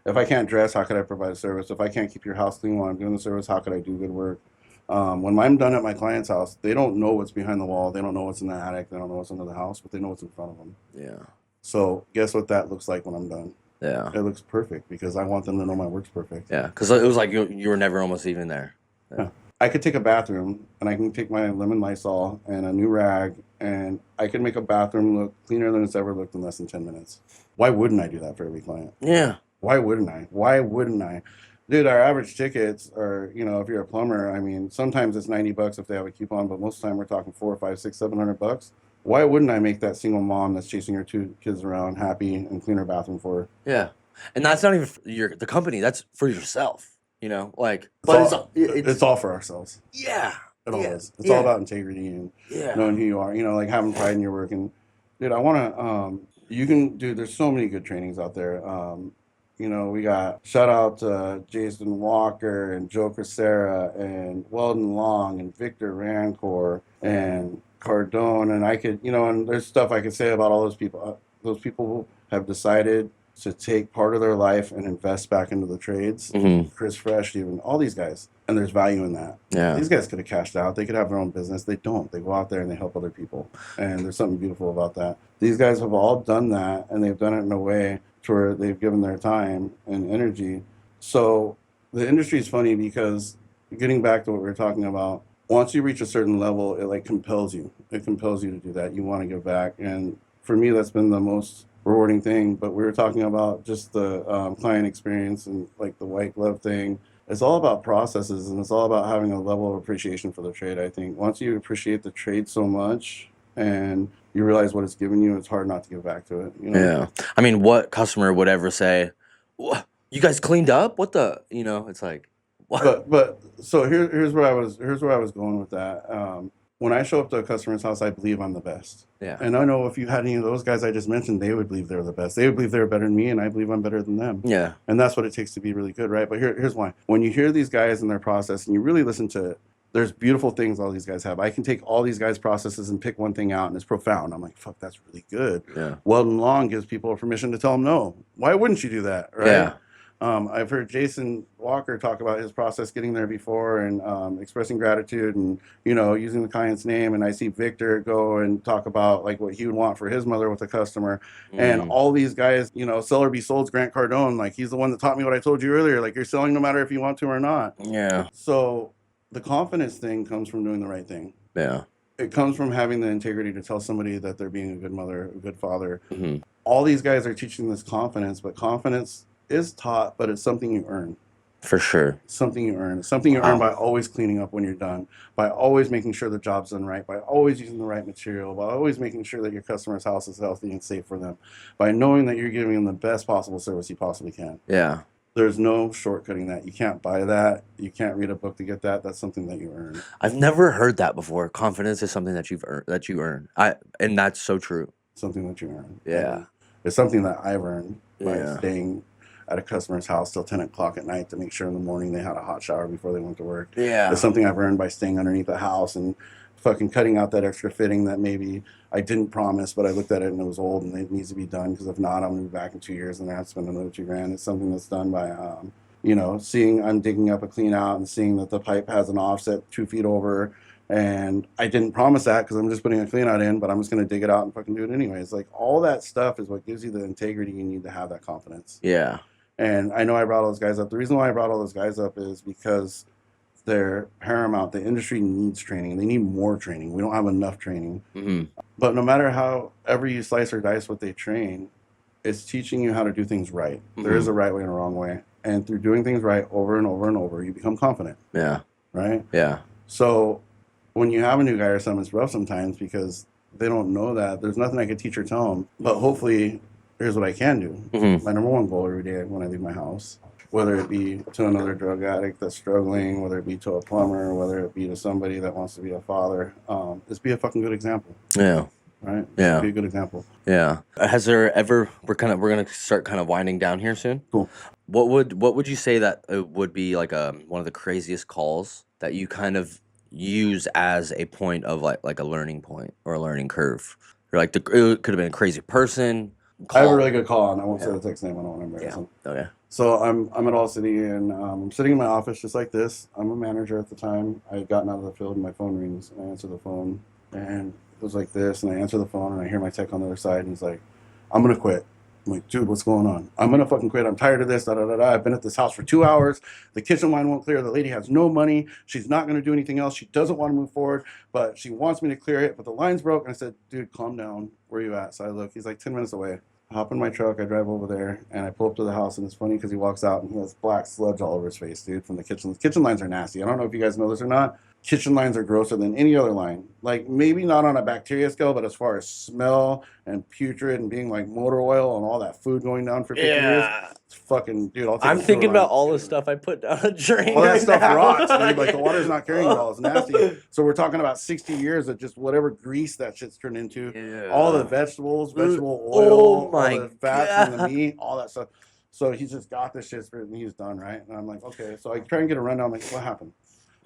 If I can't dress, how could I provide a service? If I can't keep your house clean while I'm doing the service, how could I do good work? When I'm done at my client's house, they don't know what's behind the wall. They don't know what's in the attic. They don't know what's under the house, but they know what's in front of them. Yeah. So guess what that looks like when I'm done? Yeah. It looks perfect because I want them to know my work's perfect. Yeah. Because it was like you were never almost even there. Yeah. I could take a bathroom and I can take my lemon Lysol and a new rag and I can make a bathroom look cleaner than it's ever looked in less than 10 minutes. Why wouldn't I do that for every client? Yeah. Why wouldn't I? Why wouldn't I? Dude, our average tickets are, if you're a plumber, I mean, sometimes it's $90 if they have a coupon, but most of the time we're talking $400, $500, $600, $700. Why wouldn't I make that single mom that's chasing her 2 kids around happy and clean her bathroom for her? Yeah. And that's not even for the company. That's for yourself. Like, but it's all for ourselves. Yeah. It all is. It's all about integrity and knowing who you are. Like having pride in your work. And dude, I want to. There's so many good trainings out there. We got shout out to Jason Walker and Joe Crisera and Weldon Long and Victor Rancor and Cardone. And I could, and there's stuff I could say about all those people. Those people have decided to take part of their life and invest back into the trades. Mm-hmm. Chris Fresh, even all these guys, and there's value in that. Yeah, these guys could have cashed out. They could have their own business. They don't. They go out there and they help other people, and there's something beautiful about that. These guys have all done that, and they've done it in a way to where they've given their time and energy. So the industry is funny because getting back to what we were talking about, once you reach a certain level, it like compels you. It compels you to do that. You want to give back, and for me, that's been the most rewarding thing. But we were talking about just the client experience and like the white glove thing. It's all about processes and it's all about having a level of appreciation for the trade. I think once you appreciate the trade so much and you realize what it's given you, it's hard not to give back to it. Yeah. I mean, what customer would ever say, "You guys cleaned up? What the?" It's like, what? But so here's where I was going with that. When I show up to a customer's house, I believe I'm the best. Yeah. And I know if you had any of those guys I just mentioned, they would believe they're the best. They would believe they're better than me, and I believe I'm better than them. Yeah. And that's what it takes to be really good, right? But here's why. When you hear these guys and their process, and you really listen to it, there's beautiful things all these guys have. I can take all these guys' processes and pick one thing out, and it's profound. I'm like, fuck, that's really good. Yeah. Weldon Long gives people permission to tell them no. Why wouldn't you do that, right? Yeah. I've heard Jason Walker talk about his process getting there before and expressing gratitude and, using the client's name. And I see Victor go and talk about like what he would want for his mother with a customer. And all these guys, Sell or Be Sold's Grant Cardone, like he's the one that taught me what I told you earlier. Like you're selling no matter if you want to or not. Yeah. So the confidence thing comes from doing the right thing. Yeah. It comes from having the integrity to tell somebody that they're being a good mother, a good father. Mm-hmm. All these guys are teaching this confidence, but confidence is taught, but it's something you earn. For sure. Something you earn. Something you earn by always cleaning up when you're done, by always making sure the job's done right, by always using the right material, by always making sure that your customer's house is healthy and safe for them, by knowing that you're giving them the best possible service you possibly can. Yeah. There's no shortcutting that. You can't buy that. You can't read a book to get that. That's something that you earn. I've never heard that before. Confidence is something that you earn. And that's so true. Something that you earn. Yeah. It's something that I've earned by Yeah. staying at a customer's house till 10 o'clock at night to make sure in the morning they had a hot shower before they went to work. Yeah. It's something I've earned by staying underneath the house and fucking cutting out that extra fitting that maybe I didn't promise, but I looked at it and it was old and it needs to be done because if not, I'm going to be back in 2 years and I have to spend another $2,000. It's something that's done by You know, seeing I'm digging up a clean out and seeing that the pipe has an offset 2 feet over. And I didn't promise that because I'm just putting a clean out in, but I'm just going to dig it out and fucking do it anyways. Like all that stuff is what gives you the integrity you need to have that confidence. Yeah. And I know I brought all those guys up. The reason why I brought all those guys up is because they're paramount. The industry needs training. They need more training. We don't have enough training. Mm-hmm. But no matter how ever you slice or dice what they train, it's teaching you how to do things right. Mm-hmm. There is a right way and a wrong way. And through doing things right over and over and over, you become confident. Yeah. Right? Yeah. So when you have a new guy or something, it's rough sometimes because they don't know that. There's nothing I could teach or tell them. But hopefully, here's what I can do. Mm-hmm. My number one goal every day when I leave my house, whether it be to another drug addict that's struggling, whether it be to a plumber, whether it be to somebody that wants to be a father, is be a fucking good example. Yeah. Right? Yeah. Be a good example. Yeah. Has there ever we're gonna start kind of winding down here soon? Cool. What would you say that would be like one of the craziest calls that you kind of use as a point of like a learning point or a learning curve? Or like it could have been a crazy person. I have a call- really good call, and I won't say Yeah. the text name. I don't want to embarrass Yeah. him. Okay. So I'm at All City, and I'm sitting in my office just like this. I'm a manager at the time. I had gotten out of the field, and my phone rings, and I answer the phone, and it was like this, and I answer the phone, and I hear my tech on the other side, and he's like, "I'm gonna quit." I'm like, "Dude, what's going on?" "I'm gonna fucking quit. I'm tired of this. Da da da da. I've been at this house for 2 hours. The kitchen line won't clear. The lady has no money. She's not gonna do anything else. She doesn't want to move forward, but she wants me to clear it. But the line's broke." And I said, "Dude, calm down. Where are you at?" So I look. He's like 10 minutes away. I hop in my truck, I drive over there, and I pull up to the house, and it's funny because he walks out and he has black sludge all over his face, dude, from the kitchen. The kitchen lines are nasty. I don't know if you guys know this or not. Kitchen lines are grosser than any other line. Like, maybe not on a bacteria scale, but as far as smell and putrid and being like motor oil and all that food going down for 50 years, it's fucking, dude, I'll take I'm a thinking sewer line. about all the stuff I put down a drain. All that right stuff now. rots, dude. Like, the water's not carrying it all. It's nasty. So we're talking about 60 years of just whatever grease that shit's turned into. Yeah. All the vegetables, vegetable Oh oil, my all the fats and the God. meat, all that stuff. So he's just got this shit and he's done, right? And I'm like, okay. So I try and get a rundown. I'm like, what happened?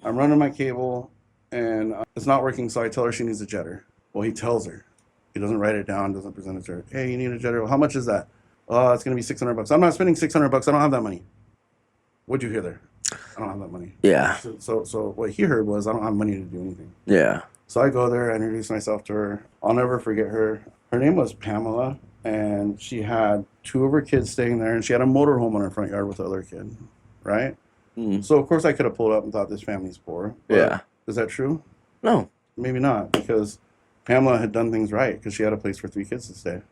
I'm running my cable and it's not working. So I tell her she needs a jetter. Well, he tells her. He doesn't write it down, doesn't present it to her. Hey, you need a jetter. Well, how much is that? Oh, it's going to be $600. I'm not spending $600. I don't have that money. What'd you hear there? I don't have that money. Yeah. So what he heard was, I don't have money to do anything. Yeah. So I go there, I introduce myself to her. I'll never forget her. Her name was Pamela, and she had 2 of her kids staying there, and she had a motorhome on her front yard with the other kid, right? Mm. So, of course, I could have pulled up and thought this family's poor. But Yeah. is that true? No. Maybe not, because Pamela had done things right, because she had a place for 3 kids to stay.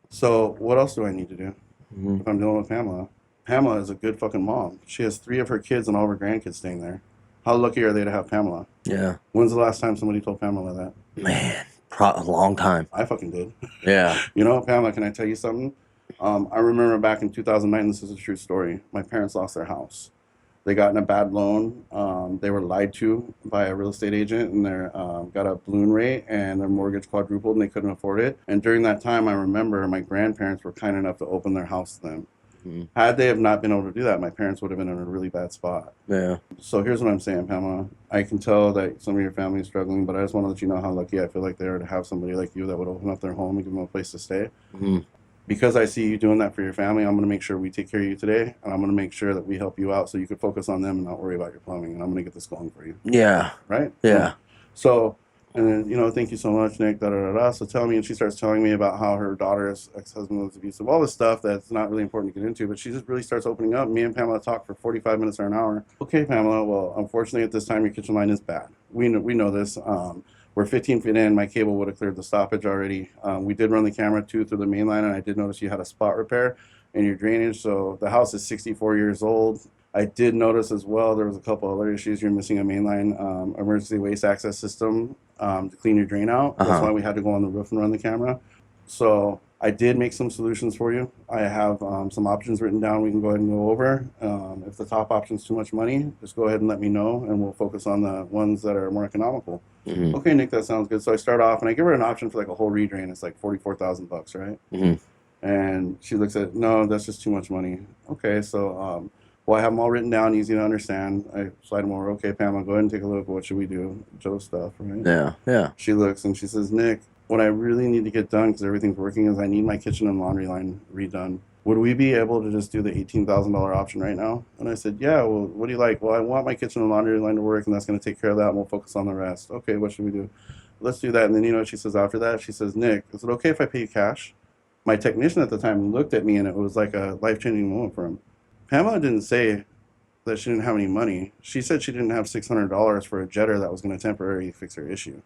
So what else do I need to do Mhm. if I'm dealing with Pamela? Pamela is a good fucking mom. She has 3 of her kids and all of her grandkids staying there. How lucky are they to have Pamela? Yeah. When's the last time somebody told Pamela that? Man, a long time. I fucking did. Yeah. You know, Pamela, can I tell you something? I remember back in 2009, this is a true story. My parents lost their house. They got in a bad loan. They were lied to by a real estate agent, and they got a balloon rate, and their mortgage quadrupled, and they couldn't afford it. And during that time, I remember my grandparents were kind enough to open their house to them. Mhm. Had they have not been able to do that, my parents would have been in a really bad spot. Yeah. So here's what I'm saying, Pamela. I can tell that some of your family is struggling, but I just want to let you know how lucky I feel like they are to have somebody like you that would open up their home and give them a place to stay. Mhm. Because I see you doing that for your family, I'm going to make sure we take care of you today, and I'm going to make sure that we help you out so you can focus on them and not worry about your plumbing, and I'm going to get this going for you, Yeah. right? Yeah. So, and then, you know, thank you so much, Nick, da-da-da-da. So tell me, and she starts telling me about how her daughter's ex-husband was abusive, all this stuff that's not really important to get into, but she just really starts opening up. Me and Pamela talk for 45 minutes or an hour. Okay, Pamela, well, unfortunately at this time your kitchen line is bad. We know this. We're 15 feet in. My cable would have cleared the stoppage already. We did run the camera too through the main line, and I did notice you had a spot repair in your drainage. So the house is 64 years old. I did notice as well there was a couple other issues. You're missing a mainline emergency waste access system to clean your drain out. That's why we had to go on the roof and run the camera. So I did make some solutions for you. I have some options written down we can go ahead and go over. If the top option is too much money, just go ahead and let me know, and we'll focus on the ones that are more economical. Mhm. Okay, Nick, that sounds good. So I start off, and I give her an option for like a whole redrain. It's like $44,000, right? Mhm. And she looks at, no, that's just too much money. Okay, so well, I have them all written down, easy to understand. I slide them over. Okay, Pamela, go ahead and take a look. What should we do? Joe stuff, right? Yeah. Yeah. She looks and she says, Nick, what I really need to get done, because everything's working, is I need my kitchen and laundry line redone. would we be able to just do the $18,000 option right now? And I said, yeah, well, what do you like? Well, I want my kitchen and laundry line to work, and that's going to take care of that, and we'll focus on the rest. Okay, what should we do? Let's do that. And then, you know what she says after that? She says, Nick, is it okay if I pay you cash? My technician at the time looked at me, and it was like a life-changing moment for him. Pamela didn't say that she didn't have any money. She said she didn't have $600 for a jetter that was going to temporarily fix her issue.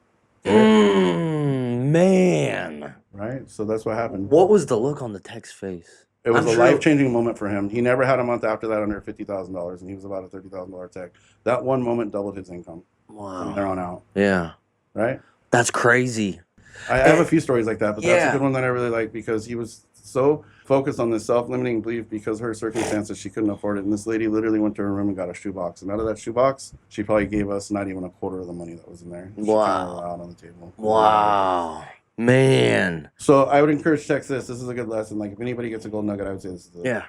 Man. Right? So that's what happened. What was the look on the tech's face? It was I'm a sure- life-changing moment for him. He never had a month after that under $50,000, and he was about a $30,000 tech. That one moment doubled his income from there Wow. on out. Yeah. Right? That's crazy. I have a few stories like that, but that's Yeah. a good one that I really like because he was so focused on this self-limiting belief because her circumstances, she couldn't afford it. And this lady literally went to her room and got a shoebox. And out of that shoebox, she probably gave us not even a quarter of the money that was in there. She Wow. came all out on the table. Wow. Man. So I would encourage techs this. This is a good lesson. Like if anybody gets a gold nugget, I would say this is it. Yeah.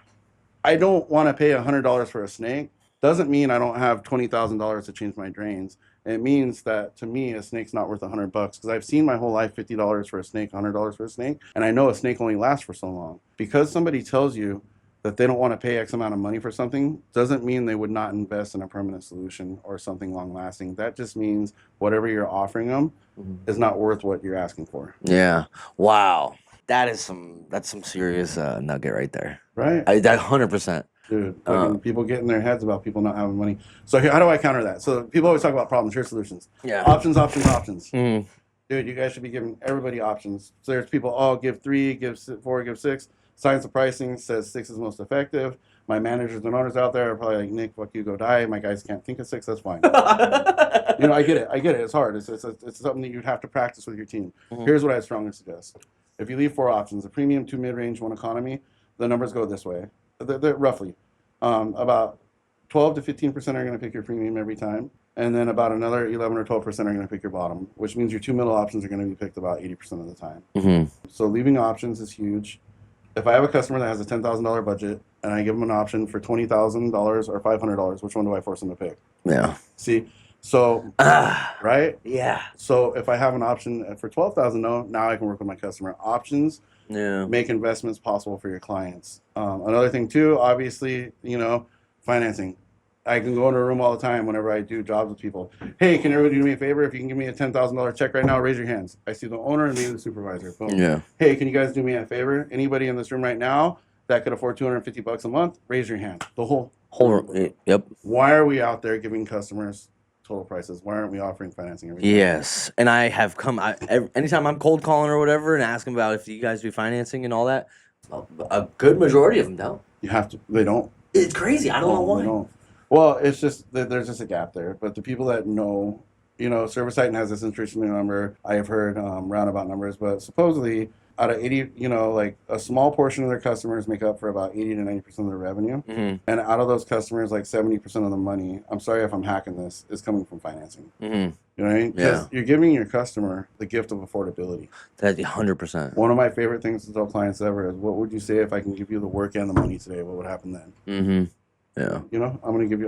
I don't want to pay $100 for a snake. Doesn't mean I don't have $20,000 to change my drains. It means that to me, a snake's not worth $100 because I've seen my whole life $50 for a snake, $100 for a snake, and I know a snake only lasts for so long. Because somebody tells you that they don't want to pay X amount of money for something doesn't mean they would not invest in a permanent solution or something long lasting. That just means whatever you're offering them is not worth what you're asking for. Yeah. Wow. That's some serious nugget right there. Right? That 100%. Dude, fucking people get in their heads about people not having money. So here, how do I counter that? So people always talk about problems. Here's solutions. Yeah. Options, options, options. Mm. Dude, you guys should be giving everybody options. So there's people, oh, give 3, give 4, give 6. Science of pricing says 6 is most effective. My managers and owners out there are probably like, Nick, fuck you, go die. My guys can't think of 6. That's fine. You know, I get it. It's hard. It's something that you'd have to practice with your team. Mm-hmm. Here's what I strongly suggest. If you leave 4 options, a premium, 2 mid-range, 1 economy, the numbers go this way. They're roughly. About 12 to 15% are going to pick your premium every time. And then about another 11 or 12% are going to pick your bottom, which means your 2 middle options are going to be picked about 80% of the time. Mm-hmm. So leaving options is huge. If I have a customer that has a $10,000 budget and I give them an option for $20,000 or $500, which one do I force them to pick? Yeah. See? So, right? Yeah. So if I have an option for $12,000, now I can work with my customer. Options Yeah. make investments possible for your clients. Another thing too, obviously, you know, financing. I can go into a room all the time whenever I do jobs with people. Hey, can everybody do me a favor? If you can give me a $10,000 check right now, raise your hands. I see the owner and maybe the supervisor. Boom. Yeah. Hey, can you guys do me a favor? Anybody in this room right now that could afford $250 a month, raise your hand. The whole. Yep. Why are we out there giving customers total prices? Why aren't we offering financing every time? Yes, and I have anytime I'm cold calling or whatever and asking about if you guys do financing and all that, a good majority of them don't. You have to. They don't. It's crazy. I don't know They why. don't. Well, it's just that there's just a gap there. But the people that know, you know, ServiceTitan has this interesting number. I have heard roundabout numbers, but supposedly out of 80, you know, like a small portion of their customers make up for about 80 to 90% of their revenue. Mm-hmm. And out of those customers, like 70% of the money, I'm sorry if I'm hacking this, is coming from financing. Mm-hmm. You know what I mean? Yeah. Because you're giving your customer the gift of affordability. That's 100%. One of my favorite things to tell clients ever is, what would you say if I can give you the work and the money today? What would happen then? Mm-hmm. Yeah. You know, I'm gonna give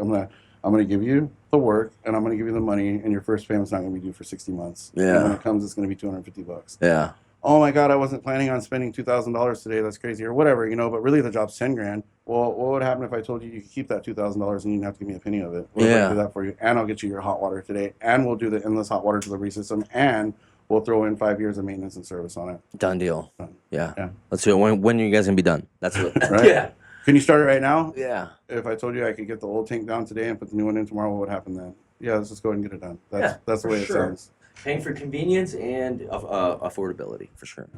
you the work, and I'm gonna give you the money, and your first payment's not gonna be due for 60 months. Yeah. And when it comes, it's gonna be $250. Yeah. Oh my God, I wasn't planning on spending $2,000 today. That's crazy, or whatever, you know. But really, the job's $10,000. Well, what would happen if I told you you could keep that $2,000 and you didn't have to give me a penny of it? What if I do that for you, and I'll get you your hot water today, and we'll do the endless hot water delivery system, and we'll throw in 5 years of maintenance and service on it. Done deal. Done. Yeah. Yeah. Let's do it. When are you guys gonna be done? That's it. Right? Yeah. Can you start it right now? Yeah. If I told you I could get the old tank down today and put the new one in tomorrow, what would happen then? Yeah, let's just go ahead and get it done. That's the way it sounds. Paying for convenience and affordability for sure.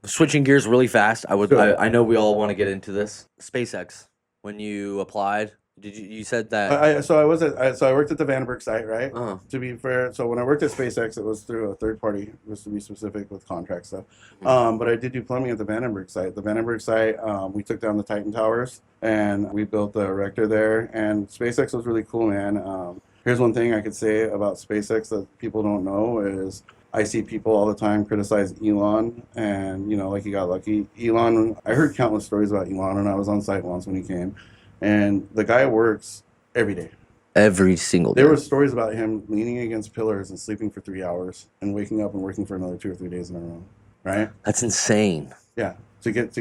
Switching gears really fast. I know we all want to get into this. SpaceX. When you applied, you said that? I worked at the Vandenberg site, right? Uh-huh. To be fair, so when I worked at SpaceX, it was through a third party, just to be specific with contract stuff. But I did do plumbing at the Vandenberg site. The Vandenberg site, we took down the Titan towers and we built the erector there. And SpaceX was really cool, man. Here's one thing I could say about SpaceX that people don't know is I see people all the time criticize Elon, and, you know, like he got lucky. Elon, I heard countless stories about Elon, and I was on site once when he came. And the guy works every day. Every single day. There were stories about him leaning against pillars and sleeping for 3 hours and waking up and working for another 2 or 3 days in a row, right? That's insane. Yeah. to get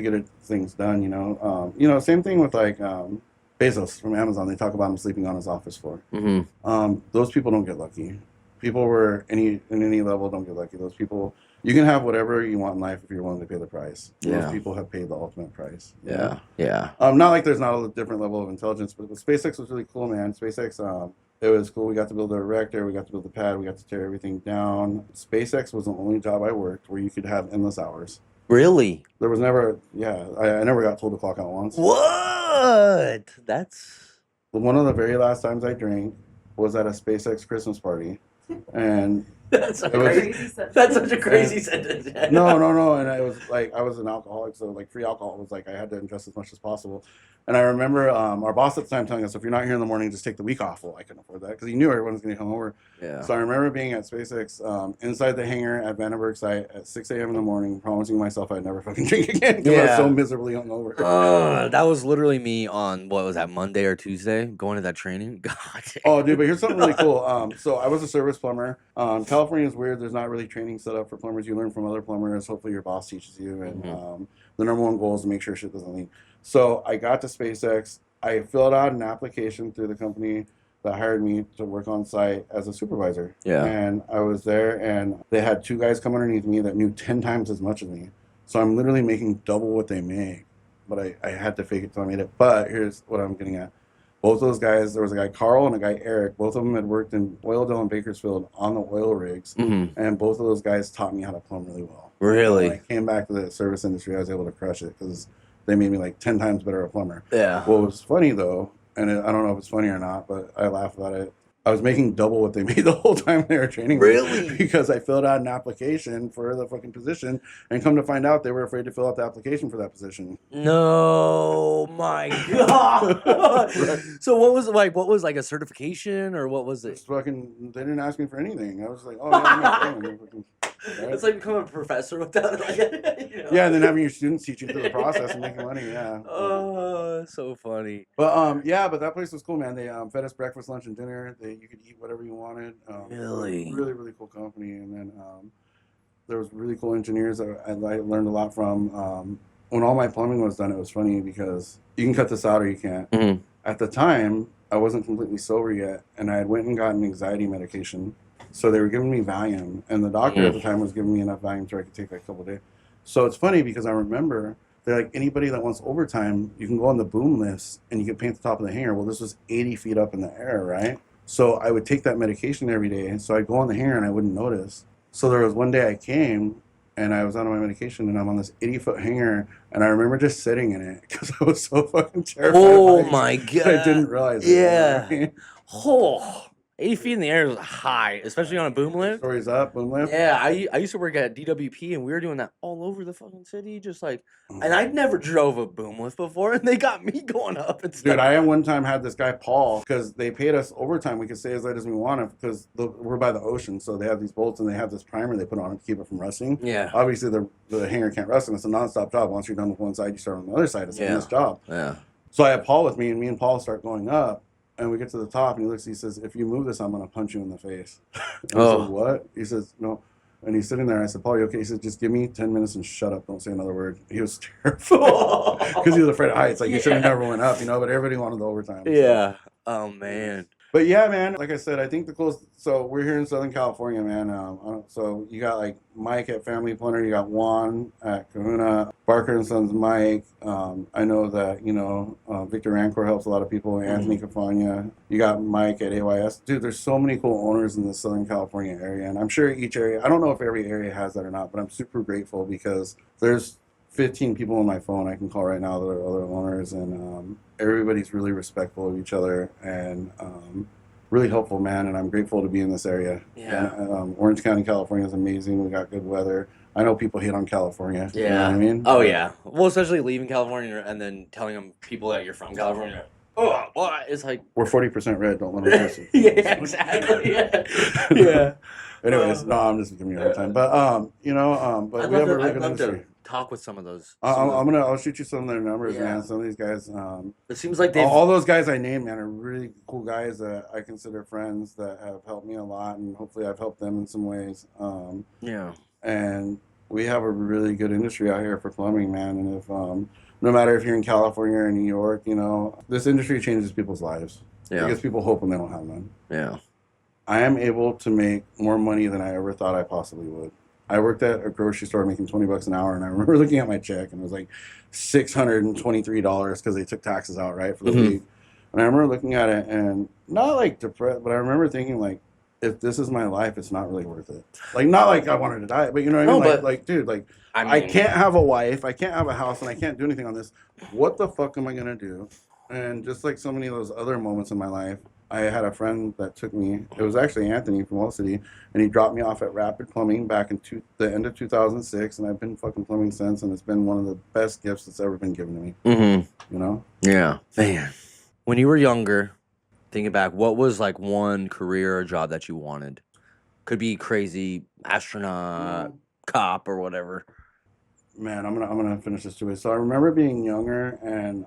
things done. Same thing with like Bezos from Amazon. They talk about him sleeping on his office floor. Those people don't get lucky. People in any level don't get lucky. Those people, you can have whatever you want in life if you're willing to pay the price. Yeah. Most people have paid the ultimate price. Yeah. Not like there's not a different level of intelligence, but SpaceX was really cool, man. SpaceX, it was cool. We got to build the reactor, we got to build the pad, we got to tear everything down. SpaceX was the only job I worked where you could have endless hours. Really? There was never, I never got told to clock out once. What? That's One of the very last times I drank was at a SpaceX Christmas party. And that's such a crazy sentence. No. And I was like, I was an alcoholic, so like free alcohol was like I had to ingest as much as possible. And I remember our boss at the time telling us, if you're not here in the morning, just take the week off. Well, I couldn't afford that because he knew everyone was going to come over. Yeah. So I remember being at SpaceX inside the hangar at Vandenberg site at 6 a.m. in the morning, promising myself I'd never fucking drink again because I was so miserably hungover. That was literally me on, what was that, Monday or Tuesday, going to that training. God. Oh, dude, but here's something really cool. So I was a service plumber. California is weird. There's not really training set up for plumbers. You learn from other plumbers. Hopefully your boss teaches you. And the number one goal is to make sure shit doesn't leak. So I got to SpaceX. I filled out an application through the company that hired me to work on site as a supervisor. Yeah. And I was there, and they had 2 guys come underneath me that knew 10 times as much as me. So I'm literally making double what they make. But I had to fake it till I made it. But here's what I'm getting at. Both those guys, there was a guy, Carl, and a guy, Eric. Both of them had worked in Oildale and Bakersfield on the oil rigs. And both of those guys taught me how to plumb really well. Really? When I came back to the service industry, I was able to crush it because they made me like 10 times better a plumber. Yeah. What was funny, though, and I don't know if it's funny or not, but I laugh about it. I was making double what they made the whole time they were training me. Really? Because I filled out an application for the fucking position, and come to find out they were afraid to fill out the application for that position. No, my God. Right. So what was like a certification or what was it? It's fucking, they didn't ask me for anything. I was like, oh, yeah, I'm not fucking, right? It's like becoming a professor without it. Yeah, and then having your students teach you through the process and making money, yeah. Oh, so funny. But but that place was cool, man. They fed us breakfast, lunch, and dinner. You could eat whatever you wanted. Really? Really, really cool company. And then there was really cool engineers that I learned a lot from. When all my plumbing was done, it was funny because you can cut this out or you can't. At the time, I wasn't completely sober yet, and I had went and gotten anxiety medication. So they were giving me Valium, and the doctor at the time was giving me enough Valium so I could take like a couple days. So it's funny because I remember they're like, anybody that wants overtime, you can go on the boom lifts and you can paint the top of the hangar. Well, this was 80 feet up in the air, right? So I would take that medication every day. So I'd go on the hangar and I wouldn't notice. So there was one day I came and I was on my medication and I'm on this 80-foot hangar and I remember just sitting in it because I was so fucking terrified. Oh my God. I didn't realize it. Yeah. Oh, 80 feet in the air is high, especially on a boom lift. Stories up, boom lift. Yeah, I used to work at DWP and we were doing that all over the fucking city, just like, and I'd never drove a boom lift before and they got me going up and stuff. Dude, I one time had this guy, Paul, because they paid us overtime. We could stay as late as we wanted because we're by the ocean. So they have these bolts and they have this primer they put on it to keep it from rusting. Yeah. Obviously, the hangar can't rust and it's a nonstop job. Once you're done with one side, you start on the other side. It's a this job. Yeah. So I had Paul with me and me and Paul start going up. And we get to the top, and he looks. He says, "If you move this, I'm gonna punch you in the face." I said, "What?" He says, "No." And he's sitting there. And I said, "Paul, you okay?" He says, "Just give me 10 minutes and shut up. Don't say another word." He was terrified because he was afraid of heights. Like he should have never went up, But everybody wanted the overtime. Yeah. Oh man. But yeah, man. Like I said, I think the coolest. So we're here in Southern California, man. So you got like Mike at Family Planner. You got Juan at Kahuna. Barker and Sons Mike. I know that Victor Rancor helps a lot of people. Anthony Cafagna. You got Mike at AYS. Dude, there's so many cool owners in the Southern California area, and I'm sure each area. I don't know if every area has that or not, but I'm super grateful because there's 15 people on my phone I can call right now that are other owners, and everybody's really respectful of each other and really helpful, man. And I'm grateful to be in this area. Yeah. And, Orange County, California is amazing. We got good weather. I know people hate on California. Yeah. You know what I mean? Oh yeah. Well, especially leaving California and then telling them people that you're from California. Oh, what? It's like We're 40% red. Don't let them listen. yeah, exactly. Yeah. Anyways, no, I'm just giving you a hard time. But but we have a really good industry. Talk with some of those. I'll shoot you some of their numbers, man. Some of these guys. It seems like they all those guys I named, man, are really cool guys that I consider friends that have helped me a lot, and hopefully I've helped them in some ways. Yeah. And we have a really good industry out here for plumbing, man. And if no matter if you're in California or New York, you know, this industry changes people's lives. Yeah. It gives people hope when they don't have none. Yeah. I am able to make more money than I ever thought I possibly would. I worked at a grocery store making $20 an hour, and I remember looking at my check, and it was like $623 because they took taxes out, right, for the week. And I remember looking at it and not like depressed, but I remember thinking like, if this is my life, it's not really worth it. Like, not like I wanted to die, but you know what I mean? No, Like, dude, like, I I mean, can't have a wife, I can't have a house, and I can't do anything on this. What the fuck am I gonna do? And just like so many of those other moments in my life, I had a friend that took me. It was actually Anthony from Wall City, and he dropped me off at Rapid Plumbing back in the end of 2006, and I've been fucking plumbing since, and it's been one of the best gifts that's ever been given to me. Mm-hmm. You know? Yeah, man. When you were younger, thinking back, what was like one career or job that you wanted? Could be crazy astronaut, cop, or whatever. Man, I'm gonna finish this too. So I remember being younger, and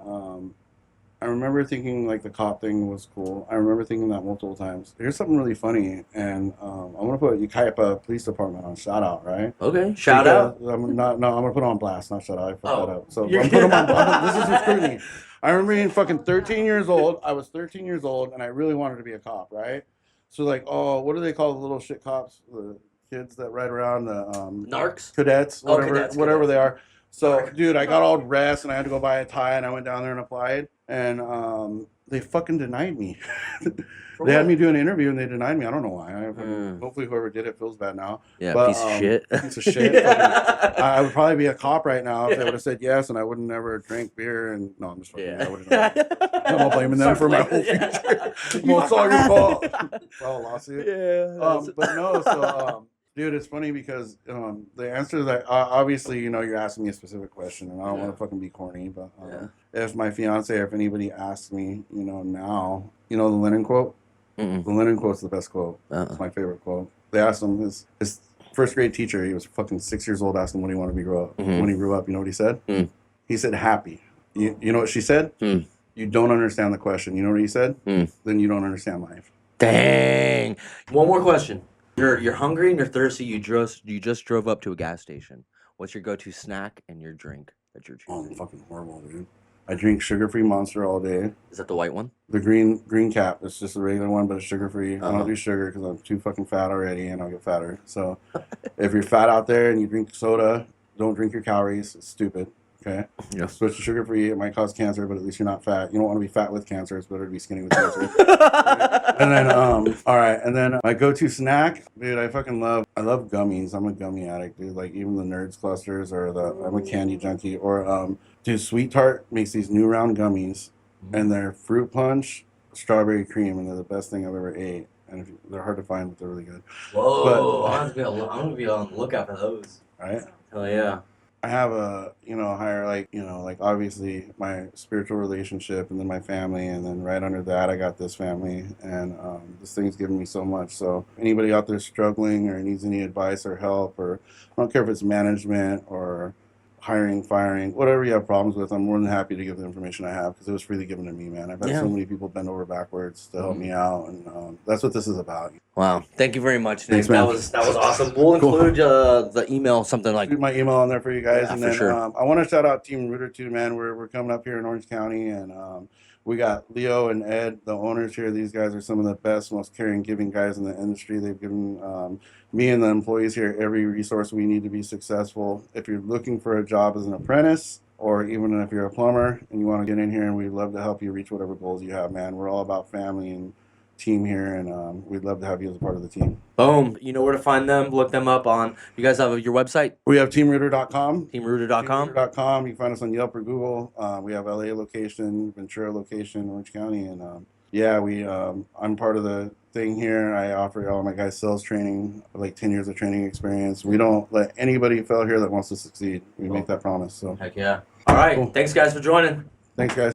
I remember thinking like the cop thing was cool. I remember thinking that multiple times. Here's something really funny, and I'm gonna put Ukaipa Police Department on shout out, right? Okay, shout out. I'm gonna put it on blast, not shout out. I fucked that up. So I'm you're- putting them on blast. This is what's screwing me. I remember being fucking 13 years old. I was 13 years old, and I really wanted to be a cop, right? So like, oh, what do they call the little shit cops? The kids that ride around, the Narcs? cadets, Oh, whatever, cadets, whatever cadets. they are. So, dude, I got all dressed and I had to go buy a tie, and I went down there and applied, and they fucking denied me. They had me do an interview and they denied me. I don't know why. Hopefully, whoever did it feels bad now. Yeah, But, piece of shit. Piece of shit. I would probably be a cop right now if they would have said yes, and I wouldn't never drink beer. And no, I'm just fucking. Yeah. I wouldn't. I'm not blaming them for my whole future. Well, it's all your fault. File a lawsuit. Yeah. But no, so dude, it's funny because the answer is that obviously, you know, you're asking me a specific question, and I don't want to fucking be corny, but if my fiance or if anybody asks me, you know, now, you know, the Lennon quote. Mm-mm. The Lennon quote's the best quote. It's my favorite quote. They asked him, his first grade teacher, he was fucking 6 years old, asked him what he wanted to be grow up. When he grew up, you know what he said? He said happy. You know what she said? You don't understand the question. You know what he said? Then you don't understand life. Dang. One more question. You're hungry and you're thirsty. You just drove up to a gas station. What's your go-to snack and your drink that you're Oh, choosing? I'm fucking horrible, dude. I drink sugar-free Monster all day. Is that the white one? The green cap. It's just a regular one, but it's sugar-free. I don't do sugar because I'm too fucking fat already, and I'll get fatter. So if you're fat out there and you drink soda, don't drink your calories. It's stupid. Okay? Yeah. Switch to sugar-free. It might cause cancer, but at least you're not fat. You don't want to be fat with cancer. It's better to be skinny with cancer. And then, all right. And then my go-to snack, dude, I love gummies. I'm a gummy addict, dude. Like even the Nerds clusters or I'm a candy junkie. Or, dude, Sweet Tart makes these new round gummies, and they're fruit punch, strawberry cream, and they're the best thing I've ever ate. And they're hard to find, but they're really good. Whoa! I'm gonna be on the lookout for those. Right? Hell yeah! I have a, higher, like obviously my spiritual relationship, and then my family, and then right under that I got this family, and this thing's given me so much. So anybody out there struggling or needs any advice or help, or I don't care if it's management or hiring, firing, whatever you have problems with, I'm more than happy to give the information I have because it was freely given to me, man. I've had so many people bend over backwards to help me out, and that's what this is about. Wow! Thank you very much, Nick. Thanks, man. That was awesome. We'll include the email, something like Shoot my email on there for you guys, Yeah, and for then sure. I want to shout out Team Rooter too, man. We're coming up here in Orange County, and we got Leo and Ed, the owners here. These guys are some of the best, most caring, giving guys in the industry. They've given me and the employees here every resource we need to be successful. If you're looking for a job as an apprentice, or even if you're a plumber and you want to get in here, and we'd love to help you reach whatever goals you have, man. We're all about family and team here, and we'd love to have you as a part of the team. boom. You know where to find them. Look them up on. You guys have your website, We have teamrooter.com. teamrooter.com. Teamrooter.com. You can find us on Yelp or Google. We have LA location, Ventura location, Orange County, and I'm part of the thing here. I offer all my guys sales training, like 10 years of training experience. We don't let anybody fail here that wants to succeed. We make that promise. So Heck yeah! All right. Cool. Thanks, guys, for joining. thanks, guys.